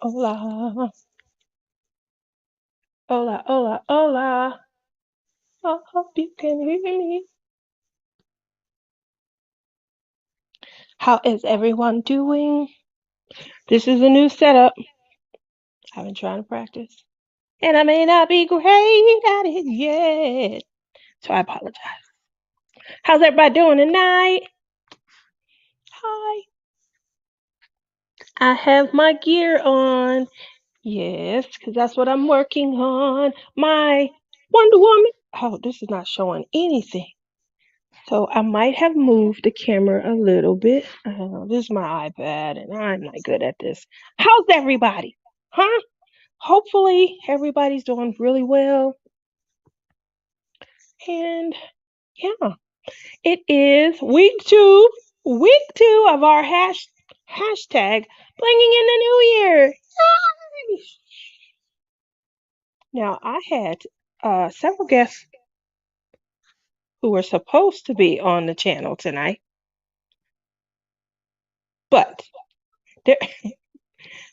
Hola, hola, hola, hola. I hope you can hear me. How is everyone doing? This is a new setup. I've been trying to practice. And I may not be great at it yet. So I apologize. How's everybody doing tonight? Hi. I have my gear on. Yes, because that's what I'm working on. My Wonder Woman. Oh, this is not showing anything. So I might have moved the camera a little bit. This is my iPad, and I'm not good at this. How's everybody? Huh? Hopefully everybody's doing really well. And yeah, it is week two of our hashtag blinging in the new year. Yay! Now I had several guests who were supposed to be on the channel tonight, but they're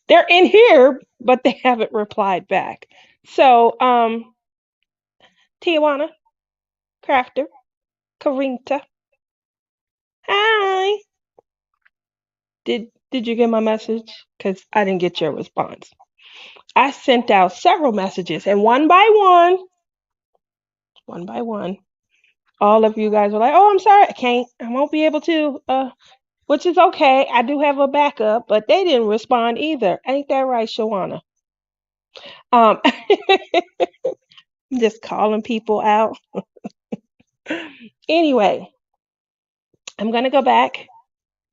they're in here, but they haven't replied back. So, Tijuana, Crafter, Carinta, hi. Did you get my message? Because I didn't get your response. I sent out several messages, and one by one, all of you guys were like, "Oh, I'm sorry, I won't be able to." Which is okay. I do have a backup, but they didn't respond either. Ain't that right, Shawana? Um, just calling people out. Anyway, I'm gonna go back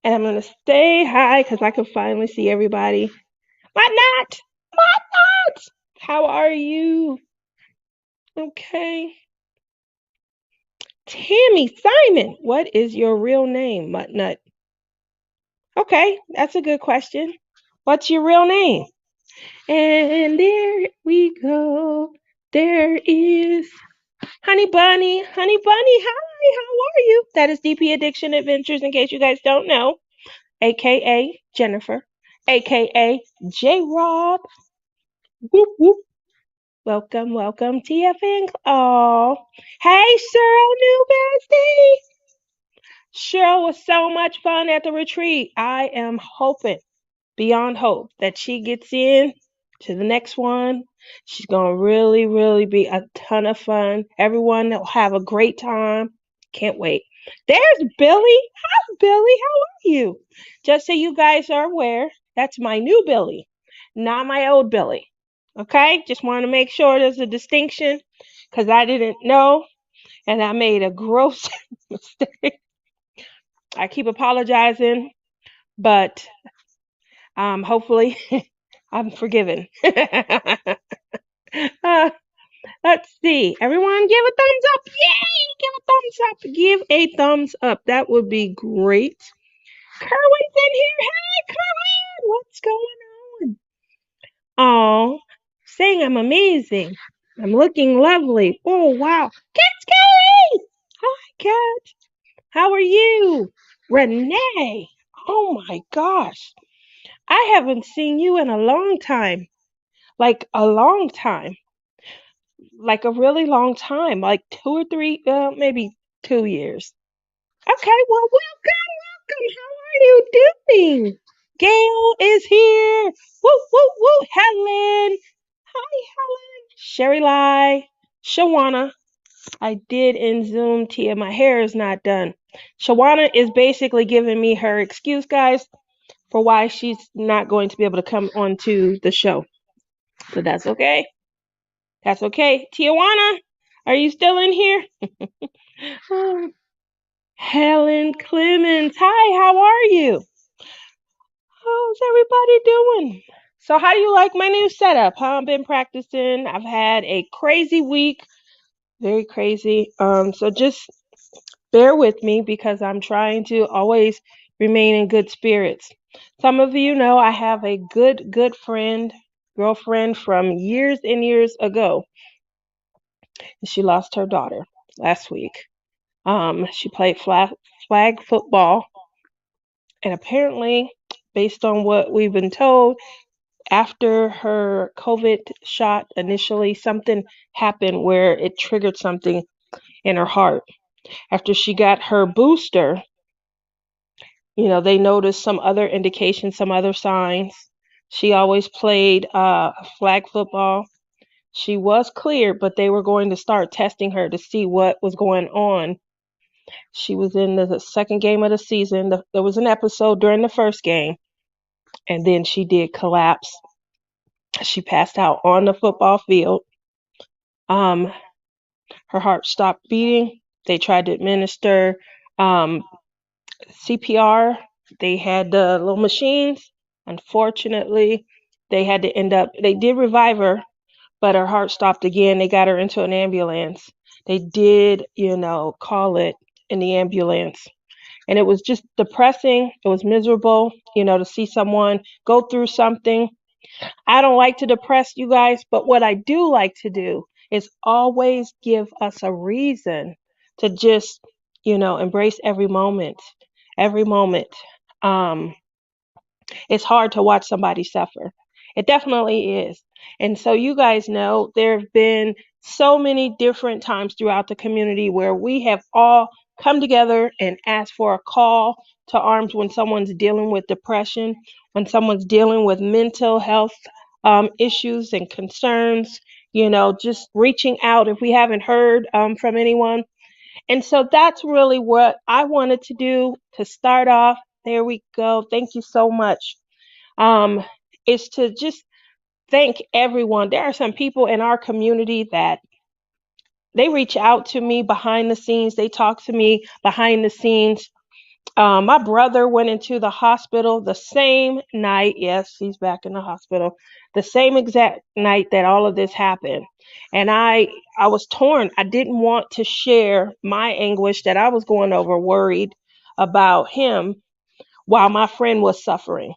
and I'm gonna stay high because I can finally see everybody. What not? What not? How are you? Okay. Tammy Simon, what is your real name, Muttnut? Okay, that's a good question. What's your real name? And there we go. There is Honey Bunny. Honey Bunny, hi, how are you? That is DP Addiction Adventures, in case you guys don't know, aka Jennifer, aka J Rob. Whoop whoop. Welcome, welcome, TFN. Oh, hey, Cheryl, new bestie. Cheryl was so much fun at the retreat. I am hoping, beyond hope, that she gets in to the next one. She's going to really, really be a ton of fun. Everyone will have a great time. Can't wait. There's Billy. Hi, Billy. How are you? Just so you guys are aware, that's my new Billy, not my old Billy. Okay? Just want to make sure there's a distinction because I didn't know and I made a gross mistake. I keep apologizing, but hopefully I'm forgiven. uh, let's see. Everyone give a thumbs up. Yay! Give a thumbs up. Give a thumbs up. That would be great. Kerwin's in here. Hey, Kerwin. What's going on? Oh, saying I'm amazing. I'm looking lovely. Oh, wow. Cat's Kelly. Hi, Cat. How are you? Renee. Oh, my gosh. I haven't seen you in a long time. Like a long time. Like a really long time. Like 2 or 3, maybe 2 years. Okay, well, welcome, welcome. How are you doing? Gail is here. Woo, woo, woo. Helen. Hi, Helen. Sherry Lie. Shawana. I did in Zoom, Tia. My hair is not done. Shawana is basically giving me her excuse, guys, for why she's not going to be able to come onto the show. So that's okay. That's okay. Tijuana, are you still in here? Helen Clemens. Hi, how are you? How's everybody doing? So how do you like my new setup? Huh? I've been practicing. I've had a crazy week. Very crazy. So just bear with me because I'm trying to always remain in good spirits. Some of you know I have a good friend, girlfriend from years and years ago. She lost her daughter last week. She played flag football, and apparently, based on what we've been told, after her COVID shot initially, something happened where it triggered something in her heart. After she got her booster, they noticed some other indications, some other signs. She always played flag football. She was cleared, but they were going to start testing her to see what was going on. She was in the second game of the season. There was an episode during the first game, and then she did collapse. She passed out on the football field. Um, Her heart stopped beating. They tried to administer um, CPR. They had the little machines. Unfortunately, they did revive her, but her heart stopped again. They got her into an ambulance. They did, call it in the ambulance. And it was just depressing. It was miserable, to see someone go through something. I don't like to depress you guys, but what I do like to do is always give us a reason to just, embrace every moment. Every moment. Um, it's hard to watch somebody suffer. It definitely is. And so, you guys know, there have been so many different times throughout the community where we have all come together and asked for a call to arms when someone's dealing with depression, when someone's dealing with mental health issues and concerns, just reaching out if we haven't heard from anyone. And so that's really what I wanted to do to start off. There we go. Thank you so much. um, is to just thank everyone. There are some people in our community that they reach out to me behind the scenes. They talk to me behind the scenes. My brother went into the hospital the same night. Yes, he's back in the hospital. The same exact night that all of this happened. And I was torn. I didn't want to share my anguish that I was going over, worried about him while my friend was suffering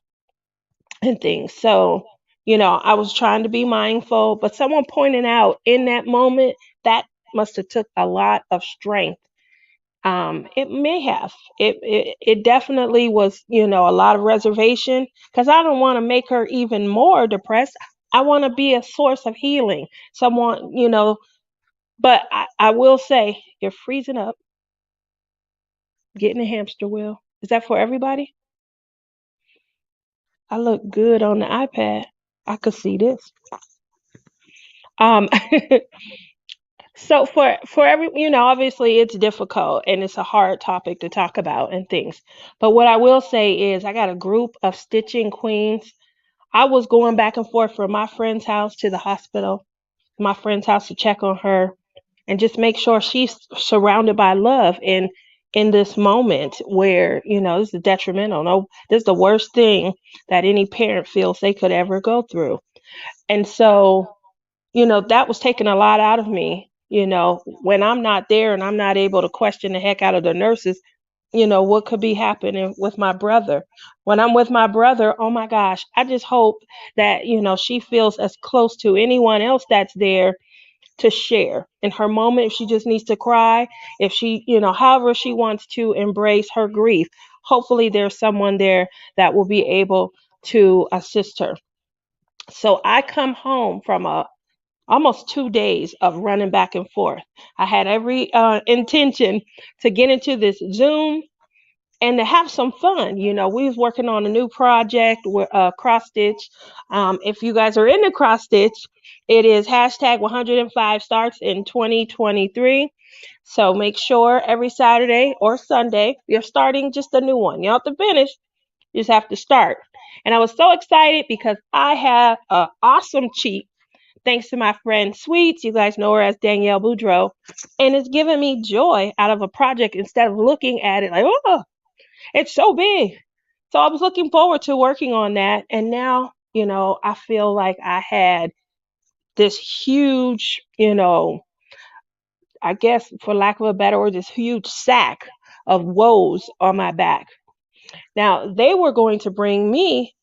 and things. So, I was trying to be mindful, but someone pointed out in that moment that must have took a lot of strength. It may have. It definitely was, a lot of reservation because I don't want to make her even more depressed. I want to be a source of healing. Someone, but I will say you're freezing up, getting a hamster wheel. Is that for everybody? I look good on the iPad. I could see this. Um, So for every, obviously it's difficult and it's a hard topic to talk about and things. But what I will say is I got a group of stitching queens. I was going back and forth from my friend's house to the hospital, my friend's house to check on her and just make sure she's surrounded by love in this moment where, this is detrimental. No, this is the worst thing that any parent feels they could ever go through. And so that was taking a lot out of me. When I'm not there and I'm not able to question the heck out of the nurses, what could be happening with my brother. When I'm with my brother, oh my gosh, I just hope that, she feels as close to anyone else that's there to share in her moment. If she just needs to cry, if she, however she wants to embrace her grief, hopefully there's someone there that will be able to assist her. So I come home from a almost 2 days of running back and forth. I had every intention to get into this Zoom and to have some fun. We was working on a new project with cross stitch. If you guys are into cross stitch, it is hashtag 105 starts in 2023. So make sure every Saturday or Sunday you're starting just a new one. You don't have to finish, you just have to start. And I was so excited because I have an awesome cheat thanks to my friend Sweets. You guys know her as Danielle Boudreau. And it's given me joy out of a project instead of looking at it like, oh, it's so big. So I was looking forward to working on that. And now, I feel like I had this huge, I guess for lack of a better word, this huge sack of woes on my back. Now, they were going to bring me,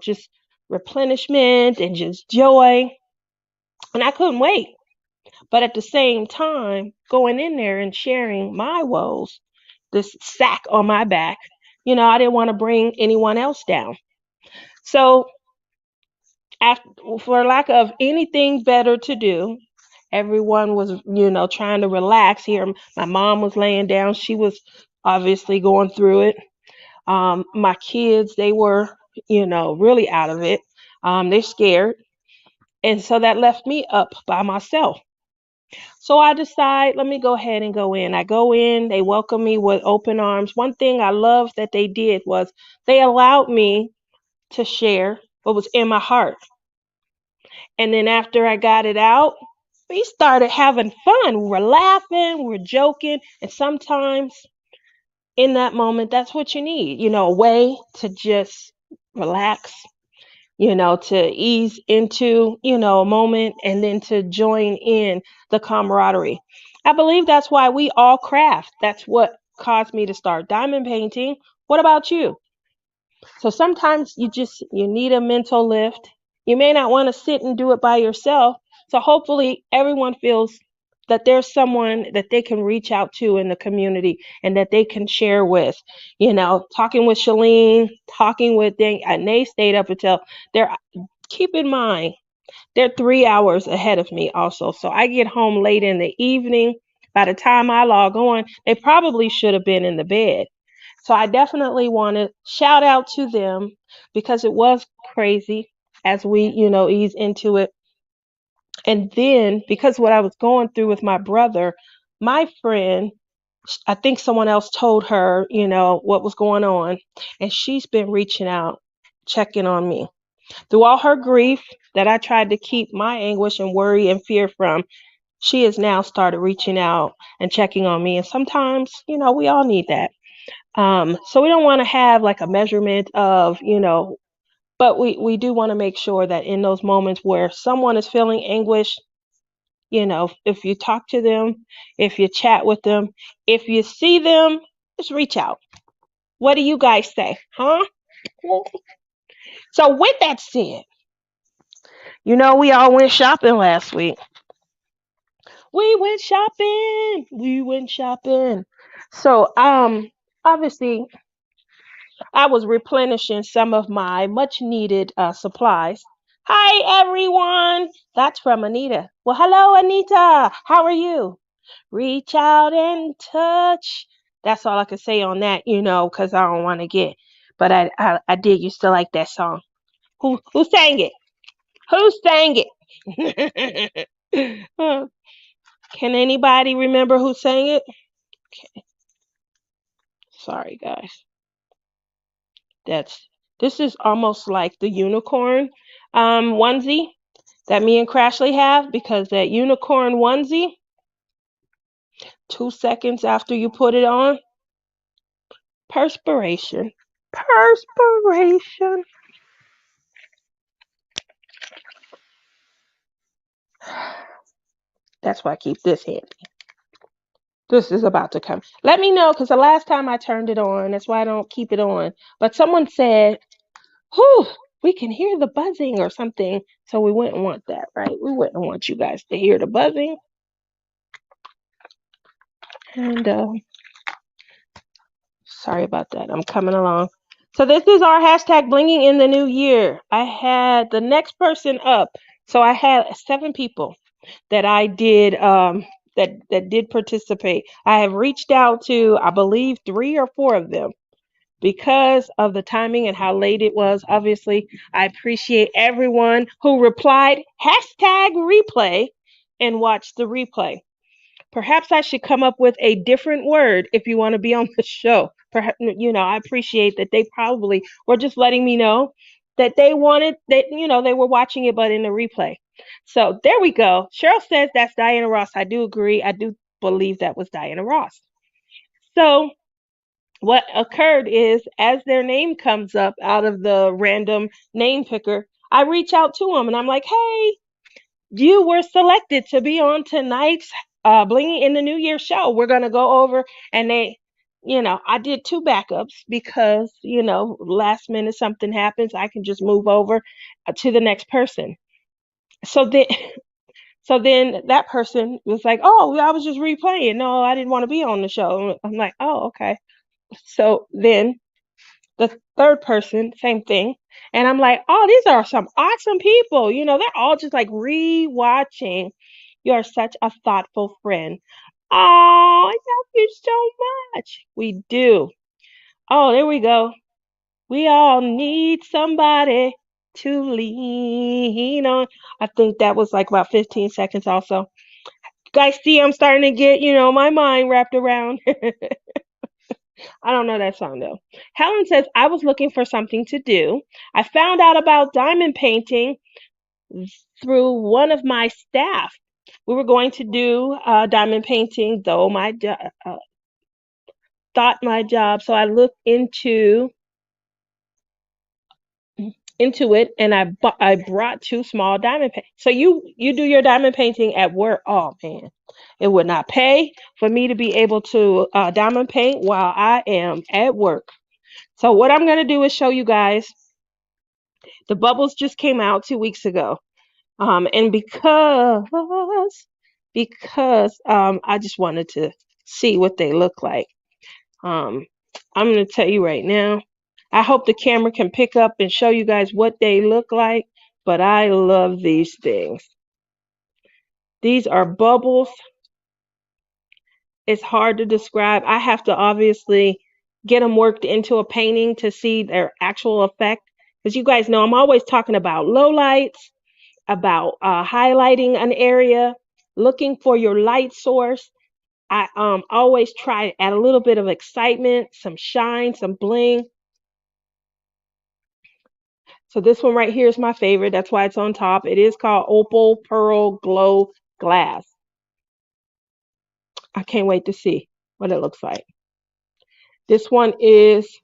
just replenishment and just joy. And I couldn't wait. But at the same time, going in there and sharing my woes, this sack on my back, I didn't want to bring anyone else down. So after, for lack of anything better to do, everyone was, trying to relax here. My mom was laying down. She was obviously going through it. My kids, they were, really out of it. They're scared. And so that left me up by myself. So I decide, let me go ahead and go in. I go in, they welcome me with open arms. One thing I love that they did was they allowed me to share what was in my heart. And then after I got it out, we started having fun. We were laughing, we were joking, and sometimes in that moment, that's what you need, a way to just relax, to ease into, a moment and then to join in the camaraderie. I believe that's why we all craft. That's what caused me to start diamond painting. What about you? So sometimes you need a mental lift. You may not want to sit and do it by yourself. So hopefully everyone feels that there's someone that they can reach out to in the community and that they can share with. Talking with Shalene, talking with Dang, and they stayed up until they're keep in mind they're 3 hours ahead of me also. So I get home late in the evening. By the time I log on, they probably should have been in the bed. So I definitely want to shout out to them because it was crazy as we, ease into it. And then because what I was going through with my brother, my friend, I think someone else told her, what was going on. And she's been reaching out, checking on me. Through all her grief that I tried to keep my anguish and worry and fear from, she has now started reaching out and checking on me. And sometimes, we all need that. So we don't want to have like a measurement of, but we do want to make sure that in those moments where someone is feeling anguish, if you talk to them, if you chat with them, if you see them, just reach out. What do you guys say? Huh? So with that said, we all went shopping last week. We went shopping. We went shopping. So obviously I was replenishing some of my much needed supplies. Hi everyone. That's from Anita. Well, hello Anita. How are you? Reach out and touch. That's all I can say on that, because I don't want to get. But I did used to like that song. Who sang it? Who sang it? Can anybody remember who sang it? Okay. Sorry guys. This is almost like the unicorn onesie that me and Crashly have, because that unicorn onesie, 2 seconds after you put it on, perspiration. Perspiration. That's why I keep this handy. This is about to come. Let me know, because the last time I turned it on, that's why I don't keep it on. But someone said, whew, we can hear the buzzing or something. So we wouldn't want that, right? We wouldn't want you guys to hear the buzzing. And sorry about that. I'm coming along. So this is our hashtag blinging in the new year. I had the next person up. So I had 7 people that I did that did participate. I have reached out to, I believe, 3 or 4 of them because of the timing and how late it was. Obviously, I appreciate everyone who replied hashtag replay and watched the replay. Perhaps I should come up with a different word if you want to be on the show. Perhaps, I appreciate that they probably were just letting me know that they wanted that, they were watching it, but in the replay. So there we go. Cheryl says that's Diana Ross. I do agree. I do believe that was Diana Ross. So what occurred is, as their name comes up out of the random name picker, I reach out to them and I'm like, hey, you were selected to be on tonight's Bling in the New Year show. We're going to go over, and they, I did 2 backups because, last minute something happens, I can just move over to the next person. So then, so then that person was like, oh, I was just replaying. No, I didn't want to be on the show. I'm like, oh, okay. So then The third person, same thing. And I'm like, oh, these are some awesome people. They're all just like rewatching. You're such a thoughtful friend. Oh, I love you so much. We do. Oh, there we go. We all need somebody to lean on. I think that was like about 15 seconds also. You guys see, I'm starting to get, my mind wrapped around. I don't know that song though. Helen says, I was looking for something to do. I found out about diamond painting through one of my staff. We were going to do diamond painting, though thought my job. So I looked into it, and I brought two small diamond paint. So you do your diamond painting at work. Oh man, it would not pay for me to be able to diamond paint while I am at work. So what I'm gonna do is show you guys. The bubbles just came out 2 weeks ago, and because I just wanted to see what they look like. Um, I'm gonna tell you right now. I hope the camera can pick up and show you guys what they look like. But I love these things. These are bubbles. It's hard to describe. I have to obviously get them worked into a painting to see their actual effect. Because you guys know I'm always talking about low lights, about highlighting an area, looking for your light source. I always try to add a little bit of excitement, some shine, some bling. So this one right here is my favorite. That's why it's on top. It is called Opal Pearl Glow Glass. I can't wait to see what it looks like. This one is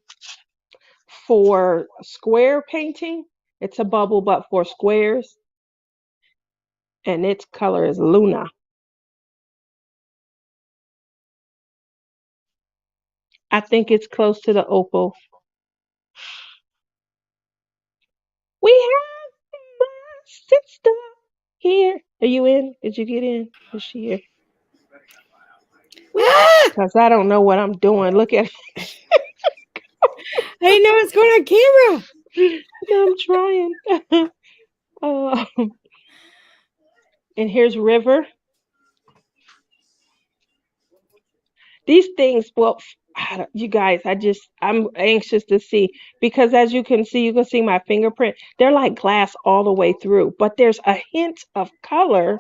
for square painting. It's a bubble, but for squares. And its color is Luna. I think it's close to the opal. We have my sister here. Are you in? Did you get in? Is she here? Ah! Because I don't know what I'm doing. Look at I didn't know it was going on camera. I'm trying. uh, and here's River. These things, well, you guys, I'm anxious to see because as you can see my fingerprint. They're like glass all the way through, but there's a hint of color.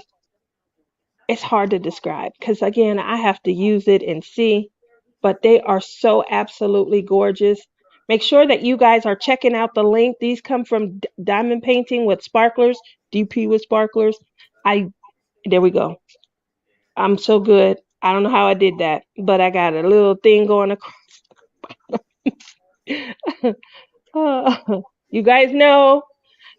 It's hard to describe because again, I have to use it and see, but they are so absolutely gorgeous. Make sure that you guys are checking out the link. These come from Diamond Painting with Sparklers, DP with Sparklers. I There we go. I'm so good. I don't know how I did that, but I got a little thing going Uh, you guys know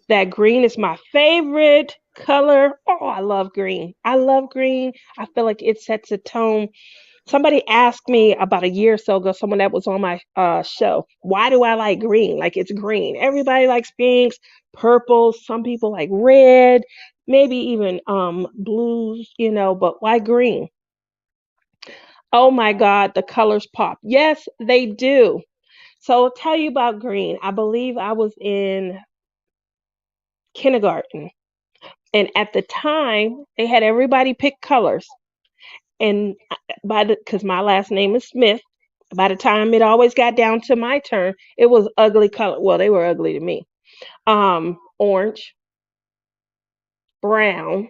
that green is my favorite color. Oh, I love green. I love green. I feel like it sets a tone. Somebody asked me about a year or so ago, someone that was on my show, why do I like green? Like it's green. Everybody likes pinks, purples, some people like red, maybe even blues, but why green? Oh my God, the colors pop. Yes, they do. So I'll tell you about green. I believe I was in kindergarten. And at the time, they had everybody pick colors. And because my last name is Smith, by the time it always got down to my turn, it was ugly color. Well, they were ugly to me. Orange, brown,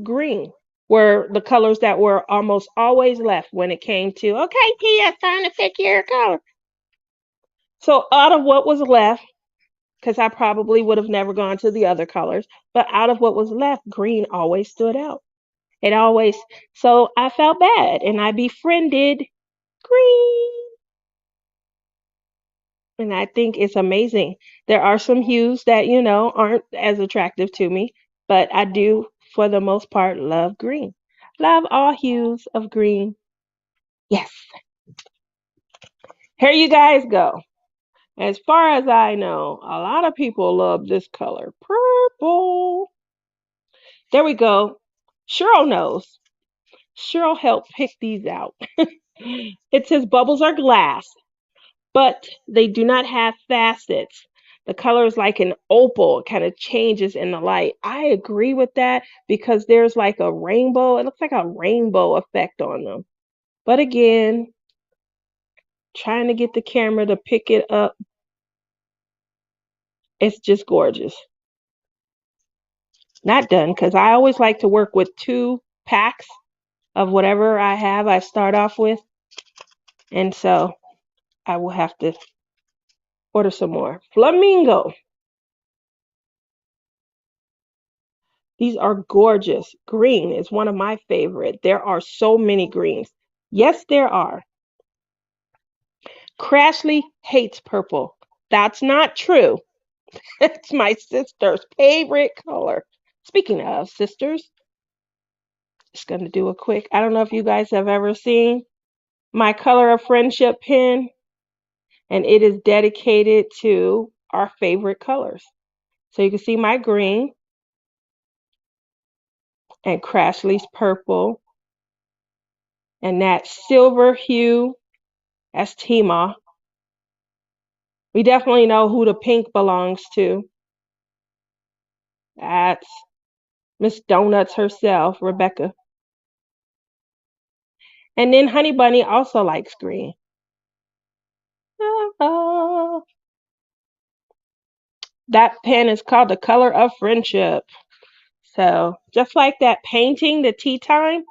green were the colors that were almost always left when it came to, okay, Tia, it's time to pick your color. So out of what was left, because I probably would have never gone to the other colors. But out of what was left, green always stood out. It always, so I felt bad and I befriended green. And I think it's amazing. There are some hues that, aren't as attractive to me, but I do, for the most part, love green. Love all hues of green. Yes. Here you guys go. As far as I know, a lot of people love this color, purple. There we go. Cheryl knows. Cheryl helped pick these out. It says bubbles are glass, but they do not have facets. The color is like an opal, it kind of changes in the light. I agree with that because there's like a rainbow, it looks like a rainbow effect on them. But again, trying to get the camera to pick it up, it's just gorgeous. Not done because I always like to work with 2 packs of whatever I have, I start off with. And so I will have to order some more. Flamingo. These are gorgeous. Green is one of my favorite. There are so many greens. Yes, there are. Crashly hates purple. That's not true. It's my sister's favorite color. Speaking of sisters, just going to do a quick. I don't know if you guys have ever seen my color of friendship pin, and it is dedicated to our favorite colors. So you can see my green and Crashly's purple, and that silver hue, that's Tima. We definitely know who the pink belongs to. That's Miss Donuts herself, Rebecca. And then Honey Bunny also likes green. Ah, that pen is called The Color of Friendship. So just like that painting, the tea time,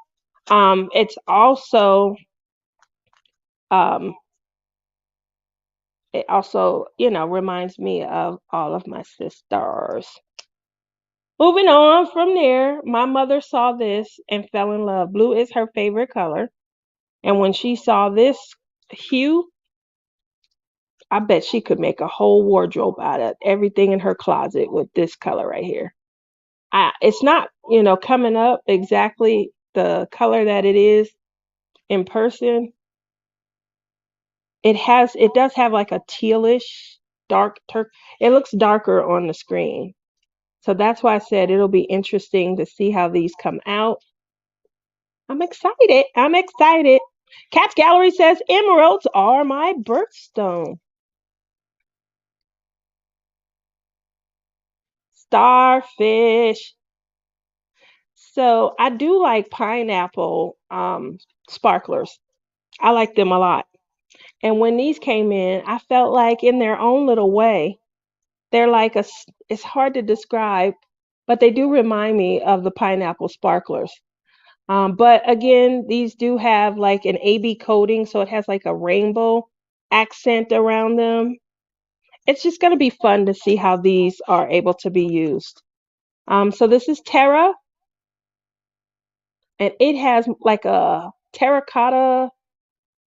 it's also um, it also, reminds me of all of my sisters. Moving on from there, my mother saw this and fell in love. Blue is her favorite color. And when she saw this hue, I bet she could make a whole wardrobe out of everything in her closet with this color right here. It's not, coming up exactly the color that it is in person. It does have like a tealish dark turk. It looks darker on the screen. So that's why I said it'll be interesting to see how these come out. I'm excited. I'm excited. Cat's Gallery says emeralds are my birthstone. Starfish. So I do like pineapple sparklers. I like them a lot. And when these came in, I felt like in their own little way, they're like it's hard to describe, but they do remind me of the pineapple sparklers. But again, these do have like an AB coating, so it has like a rainbow accent around them. It's just going to be fun to see how these are able to be used. So this is Terra, and it has like a terracotta,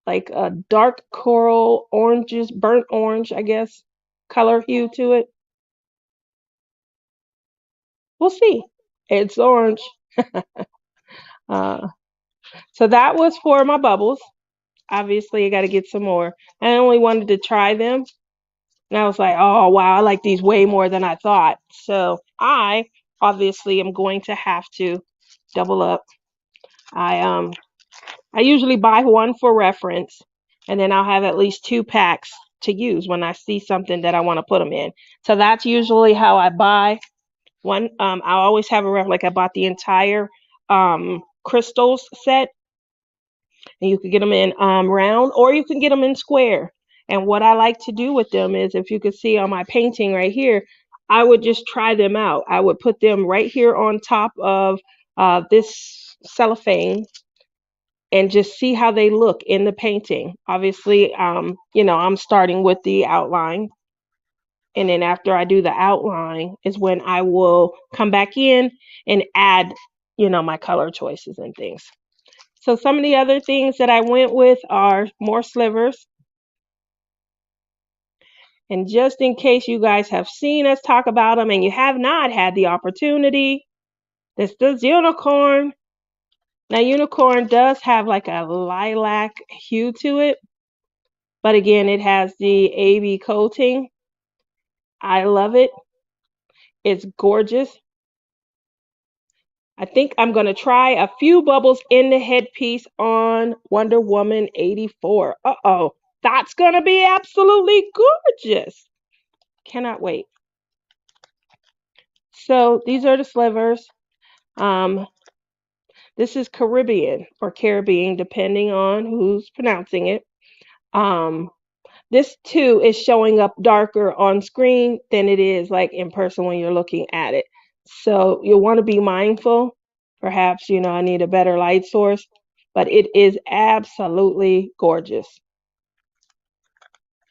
like a dark coral, oranges, burnt orange, I guess, color hue to it. We'll see. It's orange. Uh, so that was for my bubbles. Obviously, I got to get some more. I only wanted to try them. And I was like, oh, wow, I like these way more than I thought. So I obviously am going to have to double up. I I usually buy one for reference, and then I'll have at least 2 packs to use when I see something that I want to put them in. So that's usually how I buy one. I always have a ref like I bought the entire crystals set, and you could get them in round or you can get them in square. And what I like to do with them is, if you could see on my painting right here, I would just try them out. I would put them right here on top of this cellophane and just see how they look in the painting. Obviously, I'm starting with the outline. And then after I do the outline is when I will come back in and add, my color choices and things. So some of the other things that I went with are more slivers. And just in case you guys have seen us talk about them and you have not had the opportunity, this is unicorn. Now, unicorn does have like a lilac hue to it, but again, it has the AB coating. I love it. It's gorgeous. I think I'm going to try a few bubbles in the headpiece on Wonder Woman 84. Uh-oh. That's going to be absolutely gorgeous. Cannot wait. So these are the slivers. Um, this is Caribbean or Caribbean, depending on who's pronouncing it. Um, this too is showing up darker on screen than it is like in person when you're looking at it. So you'll want to be mindful. Perhaps, I need a better light source, but it is absolutely gorgeous.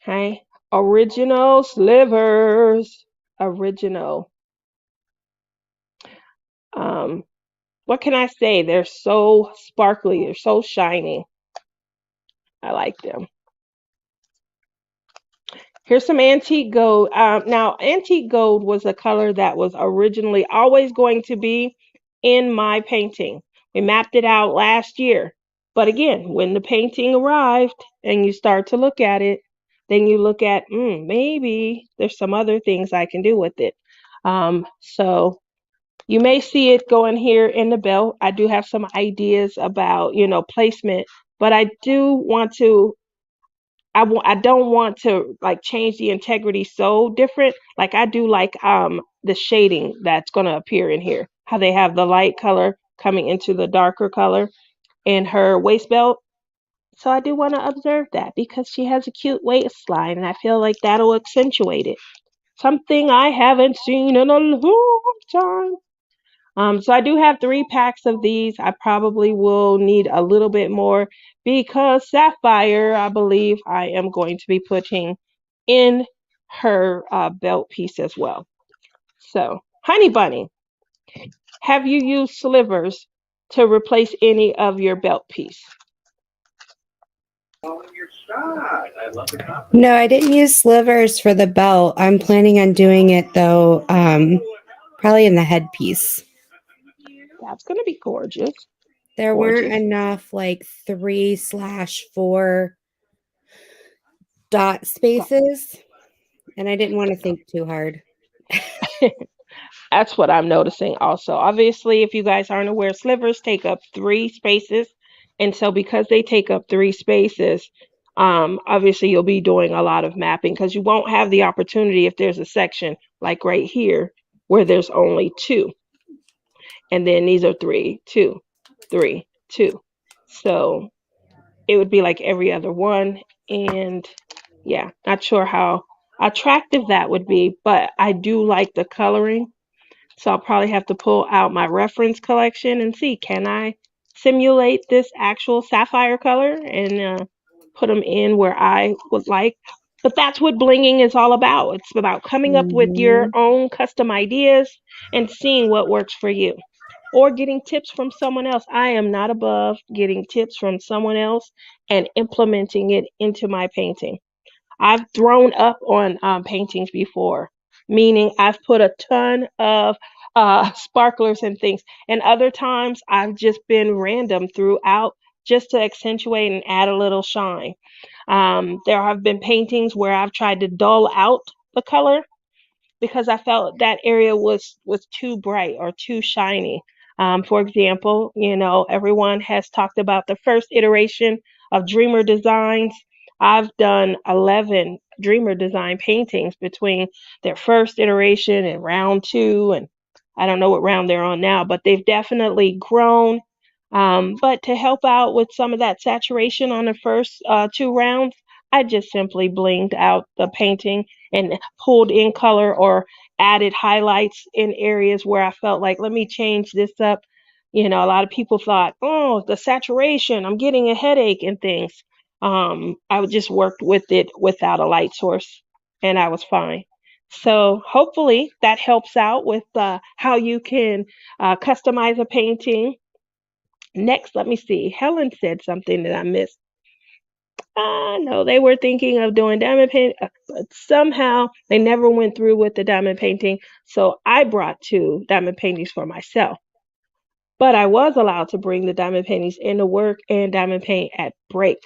Okay. Original slivers. Original. Um, what can I say? They're so sparkly. They're so shiny. I like them. Here's some antique gold. Now, antique gold was a color that was originally always going to be in my painting. We mapped it out last year. But again, when the painting arrived and you start to look at it, then you look at, maybe there's some other things I can do with it. So you may see it going here in the belt. I do have some ideas about, placement, but I do want to I don't want to like change the integrity so different. Like I do like the shading that's going to appear in here. How they have the light color coming into the darker color in her waist belt. So I do want to observe that because she has a cute waistline and I feel like that'll accentuate it. Something I haven't seen in a long time. So I do have 3 packs of these. I probably will need a little bit more because sapphire, I believe I am going to be putting in her belt piece as well. So, Honey Bunny, have you used slivers to replace any of your belt piece? No, I didn't use slivers for the belt. I'm planning on doing it though, probably in the headpiece. That's going to be gorgeous. There weren't Gorgeous. enough like 3/4 dot spaces, and I didn't want to think too hard. That's what I'm noticing also. Obviously, if you guys aren't aware, slivers take up 3 spaces. And so because they take up 3 spaces, obviously you'll be doing a lot of mapping because you won't have the opportunity if there's a section like right here where there's only two. And then these are three, two, three, two. So it would be like every other one. And yeah, not sure how attractive that would be, but I do like the coloring, so I'll probably have to pull out my reference collection and see, can I simulate this actual sapphire color and put them in where I would like. But that's what blinging is all about. It's about coming up with your Hmm. own custom ideas and seeing what works for you or getting tips from someone else. I am not above getting tips from someone else and implementing it into my painting. I've thrown up on paintings before, meaning I've put a ton of sparklers and things. And other times I've just been random throughout just to accentuate and add a little shine. There have been paintings where I've tried to dull out the color because I felt that area was too bright or too shiny. For example, everyone has talked about the first iteration of Dreamer Designs. I've done 11 Dreamer Design paintings between their first iteration and round two, and I don't know what round they're on now, but they've definitely grown. But to help out with some of that saturation on the first 2 rounds, I just simply blinged out the painting and pulled in color or added highlights in areas where I felt like, let me change this up. A lot of people thought, oh, the saturation, I'm getting a headache and things. I just worked with it without a light source and I was fine. So hopefully that helps out with how you can customize a painting. Next, let me see. Helen said something that I missed. No, they were thinking of doing diamond paint, but somehow they never went through with the diamond painting. So I brought 2 diamond paintings for myself. But I was allowed to bring the diamond paintings into work and diamond paint at break.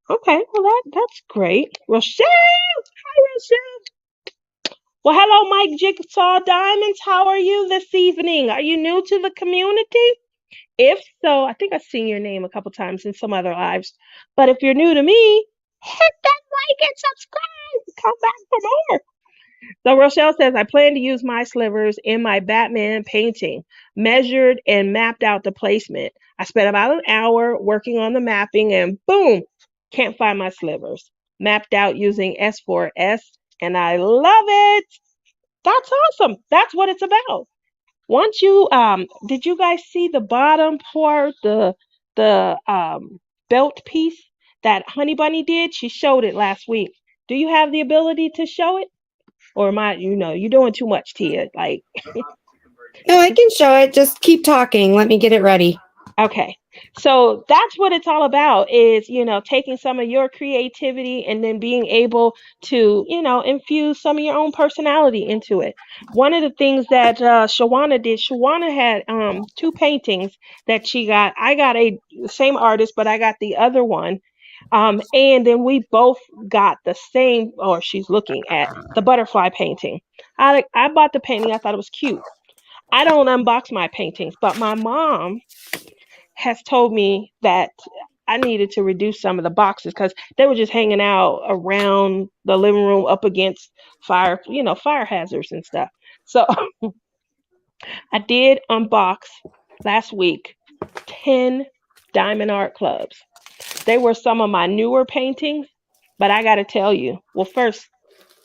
Okay, well that's great. Rochelle, hi Rochelle. Well, hello, Mike Jigsaw Diamonds. How are you this evening? Are you new to the community? If so, I think I've seen your name a couple times in some other lives. But if you're new to me, Hit that like and subscribe. Come back for more. So Rochelle says, I plan to use my slivers in my Batman painting, measured and mapped out the placement. I spent about an hour working on the mapping and boom, can't find my slivers. Mapped out using S4S and I love it. That's awesome. That's what it's about. Once you did you guys see the bottom part, the belt piece that Honey Bunny did? She showed it last week. Do you have the ability to show it? Or am I, you're doing too much, Tia. Like, No, I can show it. Just keep talking. Let me get it ready. okay. So that's what it's all about is, taking some of your creativity and then being able to, infuse some of your own personality into it. One of the things that Shawana did, Shawana had two paintings that she got. I got the same artist, but I got the other one. And then we both got the same, or she's looking at the butterfly painting. I bought the painting. I thought it was cute. I don't unbox my paintings, but my mom has told me that I needed to reduce some of the boxes because they were just hanging out around the living room up against fire hazards and stuff. So I did unbox last week 10 Diamond Art Clubs. They were some of my newer paintings, but I got to tell you, well, first,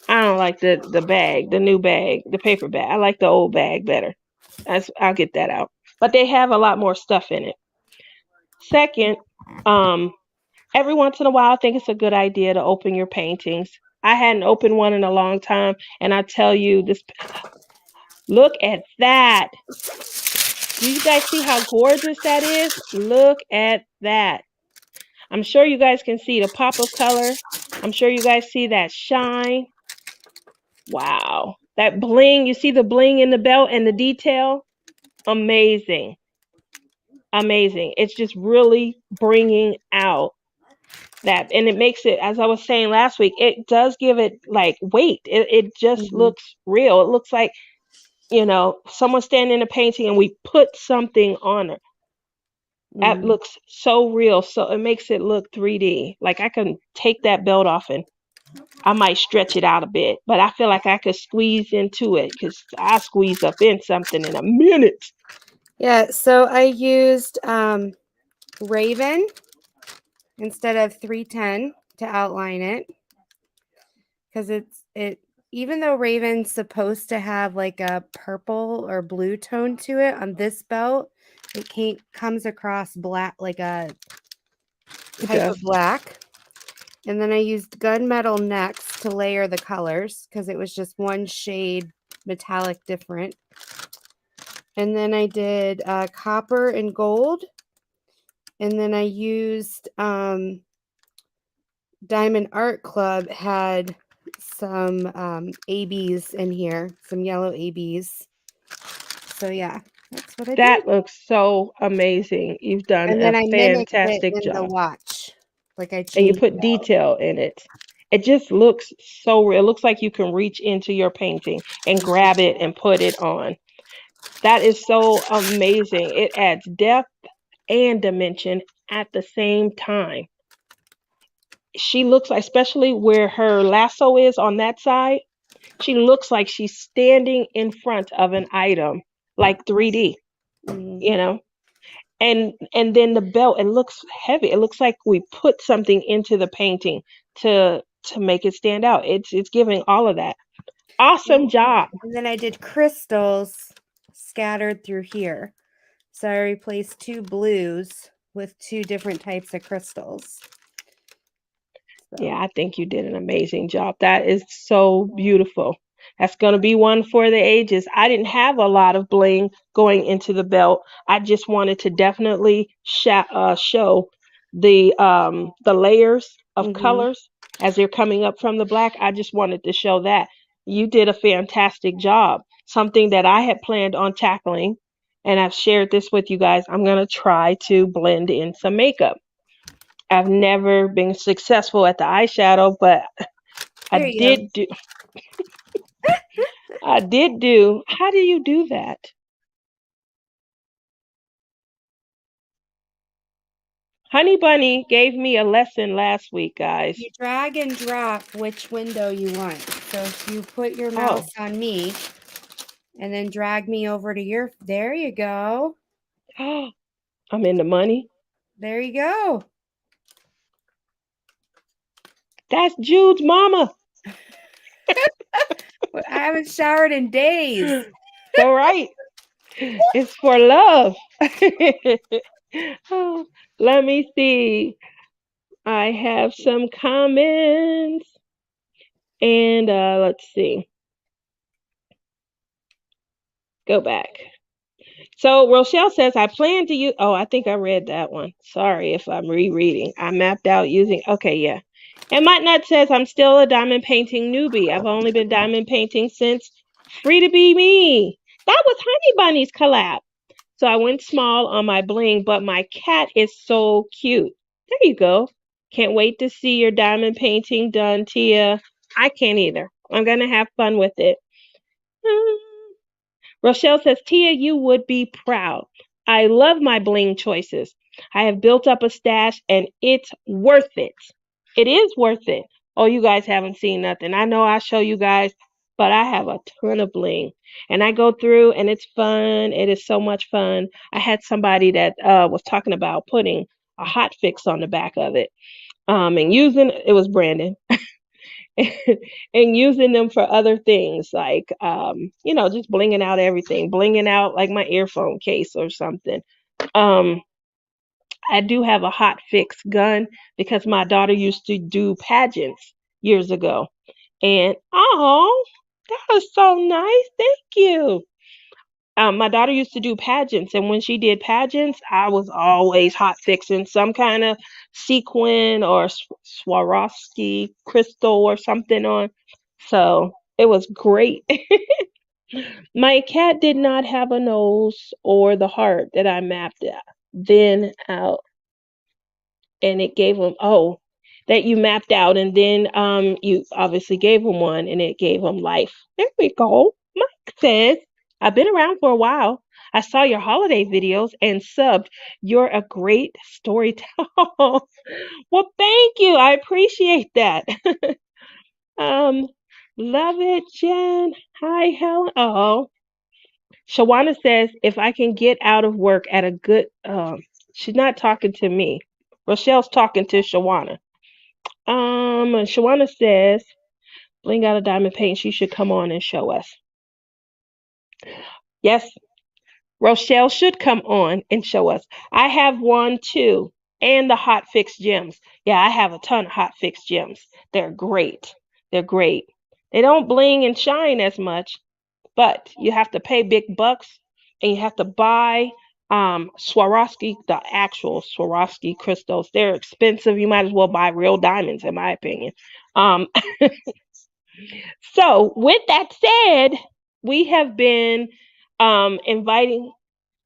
I don't like the bag, the new bag, the paper bag. I like the old bag better. I'll get that out. But they have a lot more stuff in it. Second, um, every once in a while, I think it's a good idea to open your paintings. I hadn't opened one in a long time, and I tell you this. Look at that. Do you guys see how gorgeous that is? Look at that. I'm sure you guys can see the pop of color. I'm sure you guys see that shine. Wow. That bling, you see the bling in the belt and the detail? Amazing. Amazing. It's just really bringing out that, and it makes it, as I was saying last week, it does give it like weight. It just Mm-hmm. looks real. It looks like, someone standing in a painting and we put something on it. That Mm-hmm. looks so real. So it makes it look 3D. Like I can take that belt off and I might stretch it out a bit, but I feel like I could squeeze into it because I squeeze up in something in a minute. Yeah, so I used Raven instead of 310 to outline it because it even though Raven's supposed to have like a purple or blue tone to it on this belt, it comes across black, like a It type of does. black. And then I used gunmetal next to layer the colors because it was just one shade metallic different. And then I did copper and gold. And then I used Diamond Art Club had some ABs in here, some yellow ABs. So yeah, that's what I did. That looks so amazing. You've done And a then I mimicked it fantastic in the job. watch. Like I And you changed put it out. detail in it. It just looks so real. It looks like you can reach into your painting and grab it and put it on. That is so amazing. It adds depth and dimension at the same time. She looks like, especially where her lasso is on that side, she looks like she's standing in front of an item, like 3D, Mm-hmm. you know? And then the belt, it looks heavy. It looks like we put something into the painting to make it stand out. It's giving all of that. Awesome job. And then I did crystals scattered through here. So I replaced two blues with two different types of crystals. Yeah, So I think you did an amazing job. That is so beautiful. That's going to be one for the ages. I didn't have a lot of bling going into the belt. I just wanted to definitely show the layers of mm-hmm. colors as they're coming up from the black. I just wanted to show that. You did a fantastic job. Something that I had planned on tackling, and I've shared this with you guys. I'm going to try to blend in some makeup. I've never been successful at the eyeshadow, but I Here you go. did do I did do. How do you do that? Honey Bunny gave me a lesson last week, guys. You drag and drop which window you want. So if you put your Oh, mouse on me and then drag me over to your, there you go. I'm in the money. There you go. That's Jude's mama. I haven't showered in days. So right. It's for love. Oh, let me see. I have some comments and let's see. Go back. So Rochelle says, I plan to use, oh, I think I read that one. Sorry if I'm rereading. I mapped out using, okay, yeah. And Nut says, I'm still a diamond painting newbie. I've only been diamond painting since Free to Be Me. That was Honey Bunny's collab. So I went small on my bling, but my cat is so cute. There you go. Can't wait to see your diamond painting done, Tia. I can't either. I'm going to have fun with it. Rochelle says, Tia, you would be proud. I love my bling choices. I have built up a stash and it's worth it. It is worth it. Oh, you guys haven't seen nothing. I know I show you guys, but I have a ton of bling. And I go through and it's fun. It is so much fun. I had somebody that was talking about putting a hot fix on the back of it. And using it was Brandon and using them for other things like just blinging out everything, blinging out like my earphone case or something. um I do have a hot fix gun because my daughter used to do pageants years ago. And oh, that was so nice, thank you. My daughter used to do pageants, and when she did pageants, I was always hot fixing some kind of sequin or Swarovski crystal or something on. So it was great. My cat did not have a nose or the heart that I mapped then out, and it gave him that you mapped out, and then you obviously gave him one, and it gave him life. There we go. Mike says, I've been around for a while. I saw your holiday videos and subbed. You're a great storyteller. Well, thank you. I appreciate that. um, love it, Jen. Hi, Helen. Oh, Shawana says, if I can get out of work at a good, she's not talking to me. Rochelle's talking to Shawana. Shawana says, Bling out a diamond paint. She should come on and show us. Yes, Rochelle should come on and show us. I have one too, and the hot fix gems. Yeah, I have a ton of hot fix gems. They're great. They're great. They don't bling and shine as much, but you have to pay big bucks and you have to buy Swarovski, the actual Swarovski crystals. They're expensive. You might as well buy real diamonds, in my opinion. Um, so, with that said, we have been inviting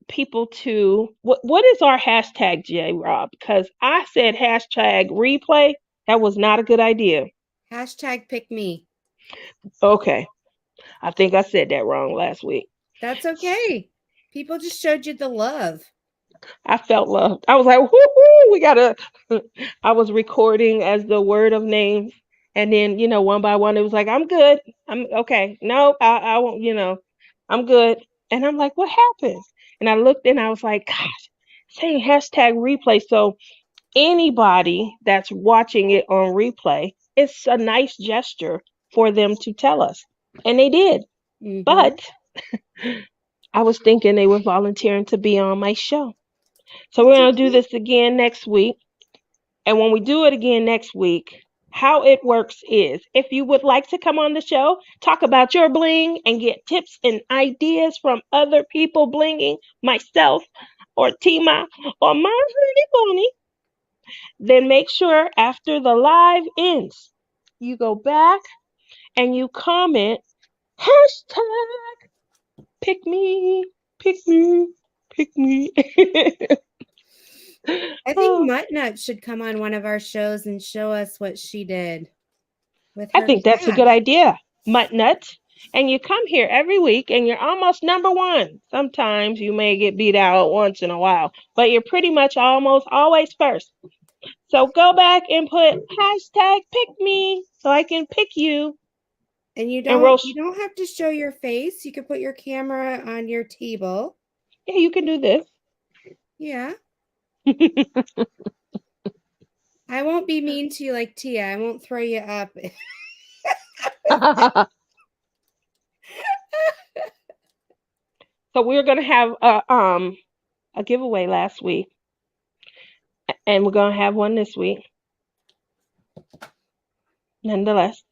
people to what is our hashtag, J Rob? Because I said hashtag replay. That was not a good idea. Hashtag pick me. Okay, I think I said that wrong last week. That's okay. People just showed you the love. I felt loved. I was like, whoo, we gotta. I was recording as the word of names, and then one by one, it was like, I'm good. I'm okay. No, I won't. I'm good. And I'm like, what happened? And I looked and I was like, gosh, saying hashtag replay. So anybody that's watching it on replay, it's a nice gesture for them to tell us, and they did. Mm-hmm. But I was thinking they were volunteering to be on my show. So we're That's going to do okay. this again next week. And when we do it again next week, how it works is if you would like to come on the show, talk about your bling and get tips and ideas from other people blinging, myself or Tima or my honey bunny, then make sure after the live ends, you go back and you comment hashtag pick me, pick me, pick me. I think Oh, Muttnut should come on one of our shows and show us what she did with I her think that's a cat. good idea. Mutt nut. And you come here every week and you're almost number one. Sometimes you may get beat out once in a while, but you're pretty much almost always first. So go back and put hashtag pick me so I can pick you And and you roast. don't have to show your face. You can put your camera on your table. Yeah, you can do this. Yeah. I won't be mean to you like Tia. I won't throw you up. So we were gonna have a giveaway last week, and we're gonna have one this week. Nonetheless,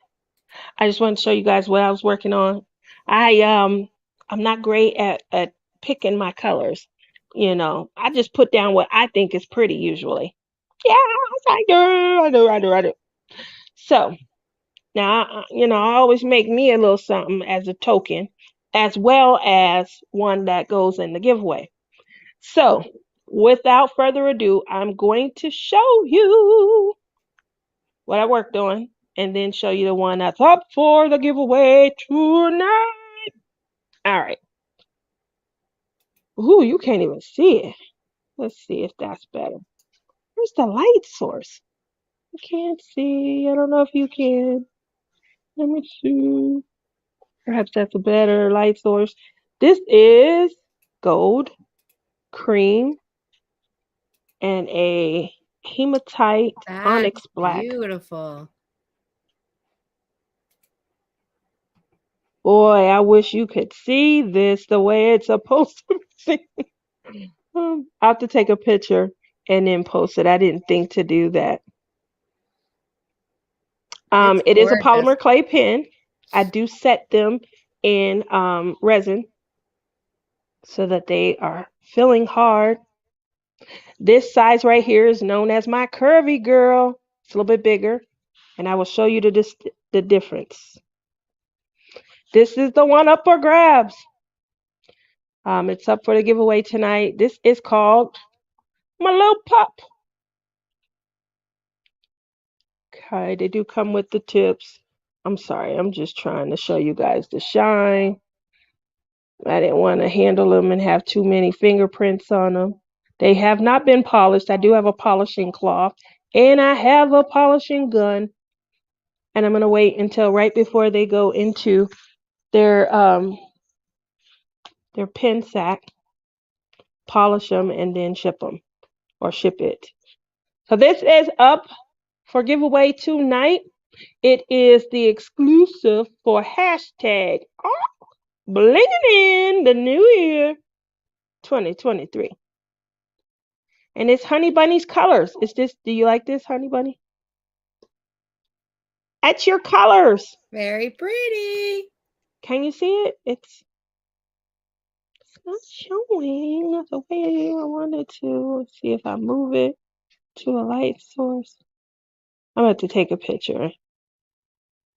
I just wanted to show you guys what I was working on. I'm not great at picking my colors. I just put down what I think is pretty usually. Yes, I do, I do. So now, I always make me a little something as a token, as well as one that goes in the giveaway. So, without further ado, I'm going to show you what I worked on and then show you the one that's up for the giveaway tonight. All right. Ooh, you can't even see it. Let's see if that's better. Where's the light source? I can't see. I don't know if you can. Let me see. Perhaps that's a better light source. This is gold, cream, and a hematite That's onyx black. beautiful. Boy, I wish you could see this the way it's supposed to be. I'll have to take a picture and then post it. I didn't think to do that. It's It is a gorgeous. polymer clay pen. I do set them in resin so that they are filling hard. This size right here is known as my curvy girl. It's a little bit bigger, and I will show you the difference. This is the one up for grabs. It's up for the giveaway tonight. This is called my little pup. Okay, they do come with the tips. I'm sorry, I'm just trying to show you guys the shine. I didn't want to handle them and have too many fingerprints on them. They have not been polished. I do have a polishing cloth and I have a polishing gun. And I'm going to wait until right before they go into their pen sack, polish them, and then ship them or ship it. So this is up for giveaway tonight. It is the exclusive for hashtag blinging in the new year 2023. And it's Honey Bunny's colors. Do you like this, Honey Bunny? That's your colors. Very pretty. Can you see it? It's not showing the way I wanted to. Let's see if I move it to a light source. I'm going to have to take a picture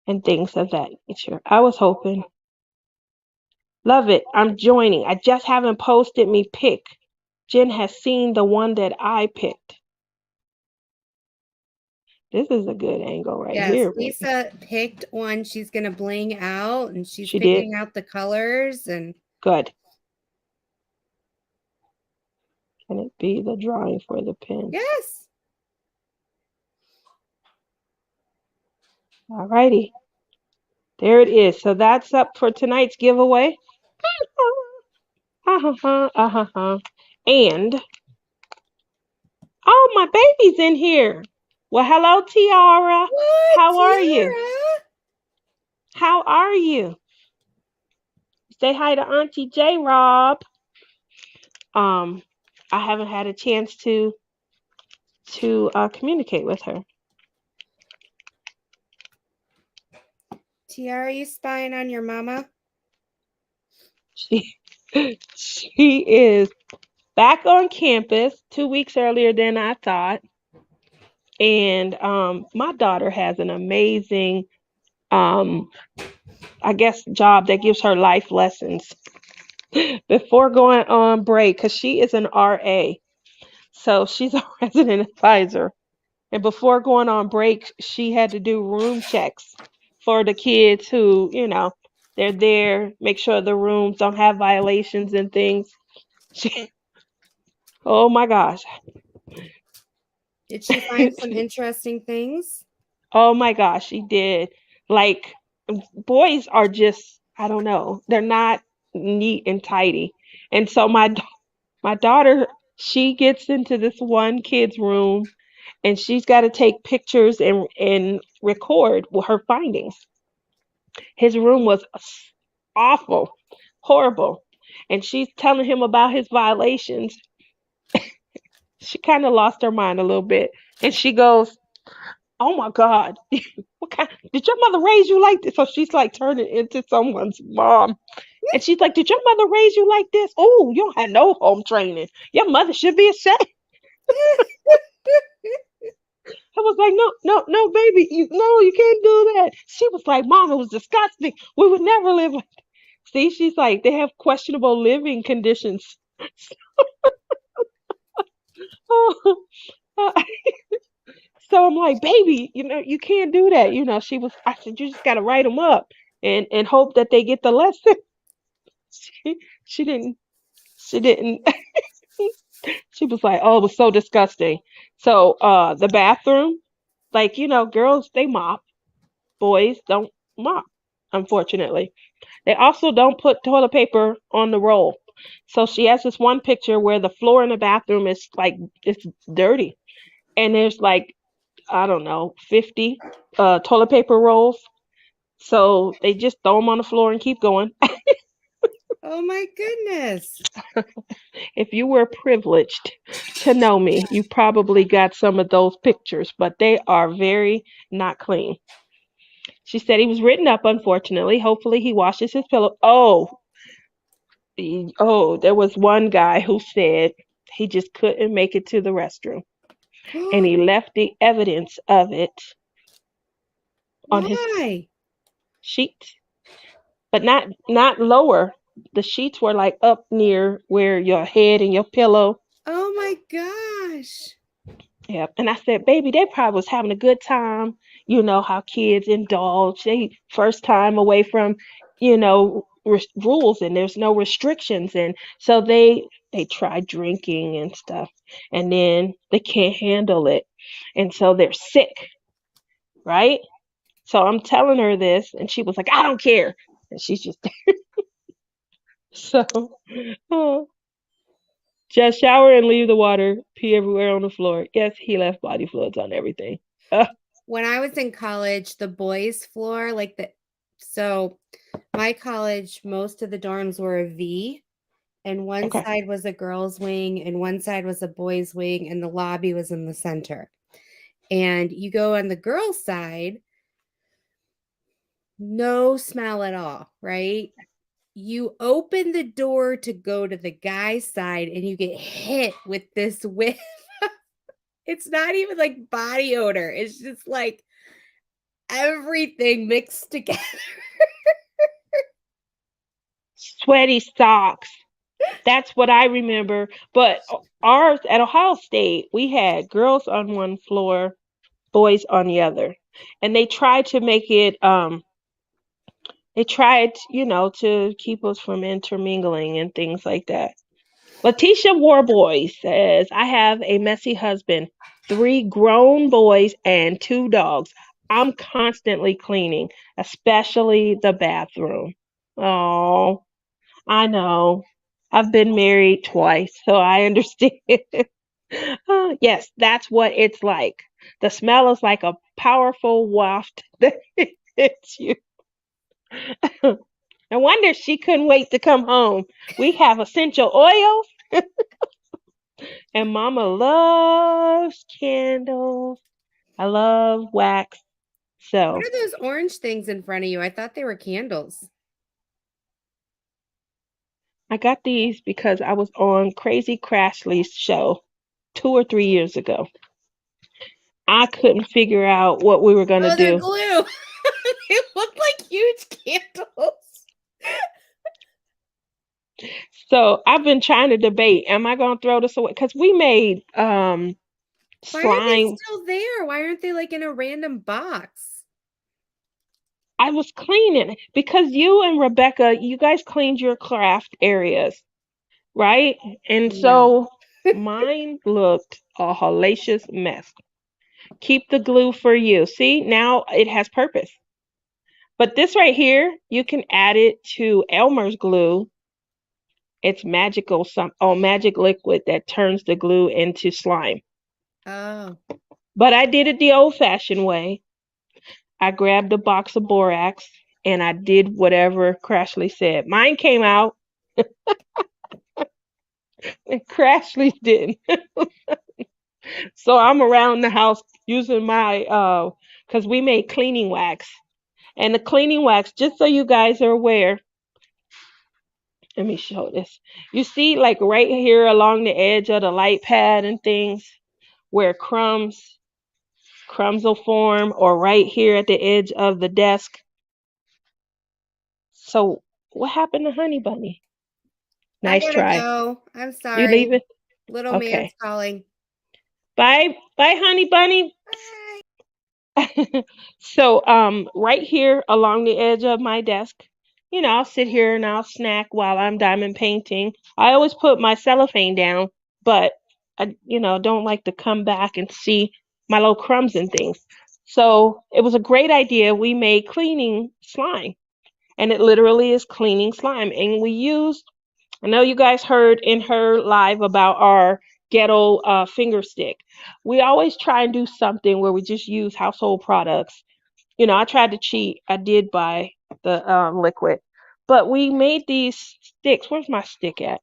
and things of that nature. I was hoping. Love it. I'm joining. I just haven't posted me pick. Jen has seen the one that I picked. This is a good angle right Yes, here. Lisa picked one she's going to bling out, and she's She did. picking out the colors. And Good. Can it be the drawing for the pen? yes. All righty. There it is. So that's up for tonight's giveaway. And oh, my baby's in here. Well, hello, Tiara. What, How are you? Tiara? How are you? Say hi to Auntie J Rob. I haven't had a chance to communicate with her. Tiara, are you spying on your mama? She is back on campus 2 weeks earlier than I thought. And my daughter has an amazing I guess job that gives her life lessons before going on break because she is an RA. So she's a resident advisor. And before going on break, she had to do room checks for the kids who, They're there, make sure the rooms don't have violations and things. She, oh my gosh. Did she find some interesting things? Oh my gosh, she did. Like boys are just, I don't know, they're not neat and tidy. And so my daughter, she gets into this one kid's room and she's got to take pictures and record her findings. His room was awful, horrible. And she's telling him about his violations. She kind of lost her mind a little bit. And she goes, "Oh my God, what kind? Did your mother raise you like this?" So she's like turning into someone's mom. And she's like, "Did your mother raise you like this? Oh, you don't have no home training. Your mother should be ashamed." I was like, "No, no, no, baby, you can't do that." She was like, "Mom, it was disgusting. We would never live like." See, she's like, they have questionable living conditions. So I'm like, "Baby, you can't do that." She was. I said, "You just got to write them up and hope that they get the lesson." She, she didn't. She didn't. She was like, "Oh, it was so disgusting." So, the bathroom, like, girls, they mop. Boys don't mop, unfortunately. They also don't put toilet paper on the roll. So she has this one picture where the floor in the bathroom is like it's dirty. And there's like, I don't know, 50 toilet paper rolls. So they just throw them on the floor and keep going. Oh my goodness. If you were privileged to know me, you probably got some of those pictures, but they are very not clean. She said he was written up, unfortunately. Hopefully he washes his pillow. Oh, there was one guy who said he just couldn't make it to the restroom and he left the evidence of it on his Why? sheet, but not lower. The sheets were like up near where your head and your pillow. Oh my gosh. Yeah. And I said, "Baby, they probably was having a good time. You know how kids indulge. They first time away from, rules and there's no restrictions. And so they try drinking and stuff. And then they can't handle it. And so they're sick, right?" So I'm telling her this and she was like, "I don't care." And she's just so oh, just shower and leave the water, pee everywhere on the floor. Yes, he left body fluids on everything. Uh, When I was in college, the boys' floor, so my college, most of the dorms were a V, and one okay. side was a girls' wing, and one side was a boys' wing, and the lobby was in the center. And you go on the girls' side, no smell at all, right? You open the door to go to the guy's side, and you get hit with this whiff. It's not even like body odor. It's just like everything mixed together. Sweaty socks. That's what I remember. But ours at Ohio State, we had girls on one floor, boys on the other. And they tried, to keep us from intermingling and things like that. Letitia Warboy says, "I have a messy husband, three grown boys, and two dogs. I'm constantly cleaning, especially the bathroom." Oh, I know. I've been married twice, so I understand. Yes, that's what it's like. The smell is like a powerful waft that hits you. No wonder she couldn't wait to come home. We have essential oils, and Mama loves candles. I love wax. What So are those orange things in front of you? I thought they were candles. I got these because I was on Crazy Crashly's show 2 or 3 years ago. I couldn't figure out what we were going to Oh, they're do. glue. They look like huge candles. So I've been trying to debate, am I going to throw this away? Because we made Why are they slime. still there? Why aren't they like in a random box? I was cleaning because you and Rebecca, you guys cleaned your craft areas, right? And No. so mine looked a hellacious mess. Keep the glue for you. See, now it has purpose. But this right here, you can add it to Elmer's glue. It's magical, magic liquid that turns the glue into slime. Oh. But I did it the old-fashioned way. I grabbed a box of borax and I did whatever Crashly said. Mine came out and Crashly didn't. So I'm around the house using my because we made cleaning wax. And the cleaning wax, just so you guys are aware, let me show this. You see, like right here along the edge of the light pad and things, where crumbs will form, or right here at the edge of the desk. So what happened to Honey Bunny? I Nice gotta try. go. I'm You sorry. leaving? Little man's Okay. calling. Bye, bye, Honey Bunny. Bye. So right here along the edge of my desk, I'll sit here and I'll snack while I'm diamond painting. I always put my cellophane down, but I don't like to come back and see my little crumbs and things. So it was a great idea. We made cleaning slime, and it literally is cleaning slime. And we used, I know you guys heard in her live about our ghetto finger stick. We always try and do something where we just use household products. I tried to cheat. I did buy the liquid, but we made these sticks. Where's my stick at?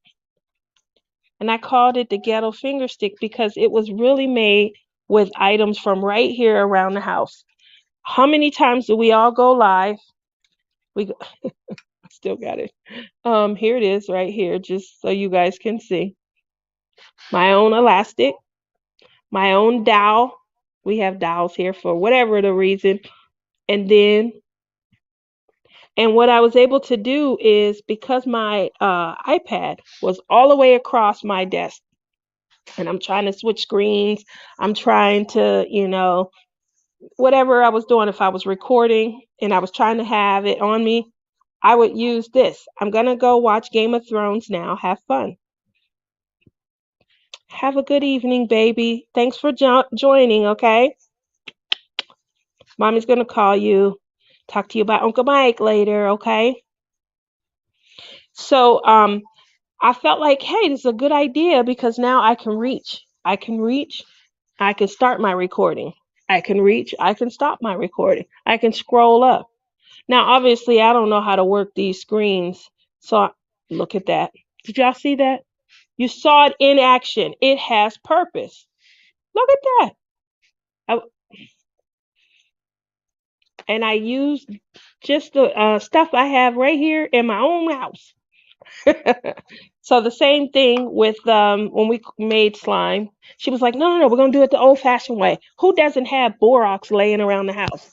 And I called it the ghetto finger stick because it was really made with items from right here around the house. How many times do we all go live? We go, I still got it. Here it is right here, just so you guys can see. My own elastic, my own dowel. We have dowels here for whatever the reason. And then And what I was able to do is, because my iPad was all the way across my desk, and I'm trying to switch screens, I'm trying to, whatever I was doing, if I was recording and I was trying to have it on me, I would use this. I'm going to go watch Game of Thrones now. Have fun. Have a good evening, baby. Thanks for joining, okay? Mommy's going to call you, talk to you about Uncle Mike later, okay? So, I felt like, hey, this is a good idea because now I can reach. I can reach. I can start my recording. I can reach. I can stop my recording. I can scroll up. Now, obviously, I don't know how to work these screens. Look at that. Did y'all see that? You saw it in action. It has purpose. Look at that. I, and I used just the stuff I have right here in my own house. So the same thing with when we made slime. She was like, "No, no, no, we're gonna do it the old-fashioned way. Who doesn't have borax laying around the house?"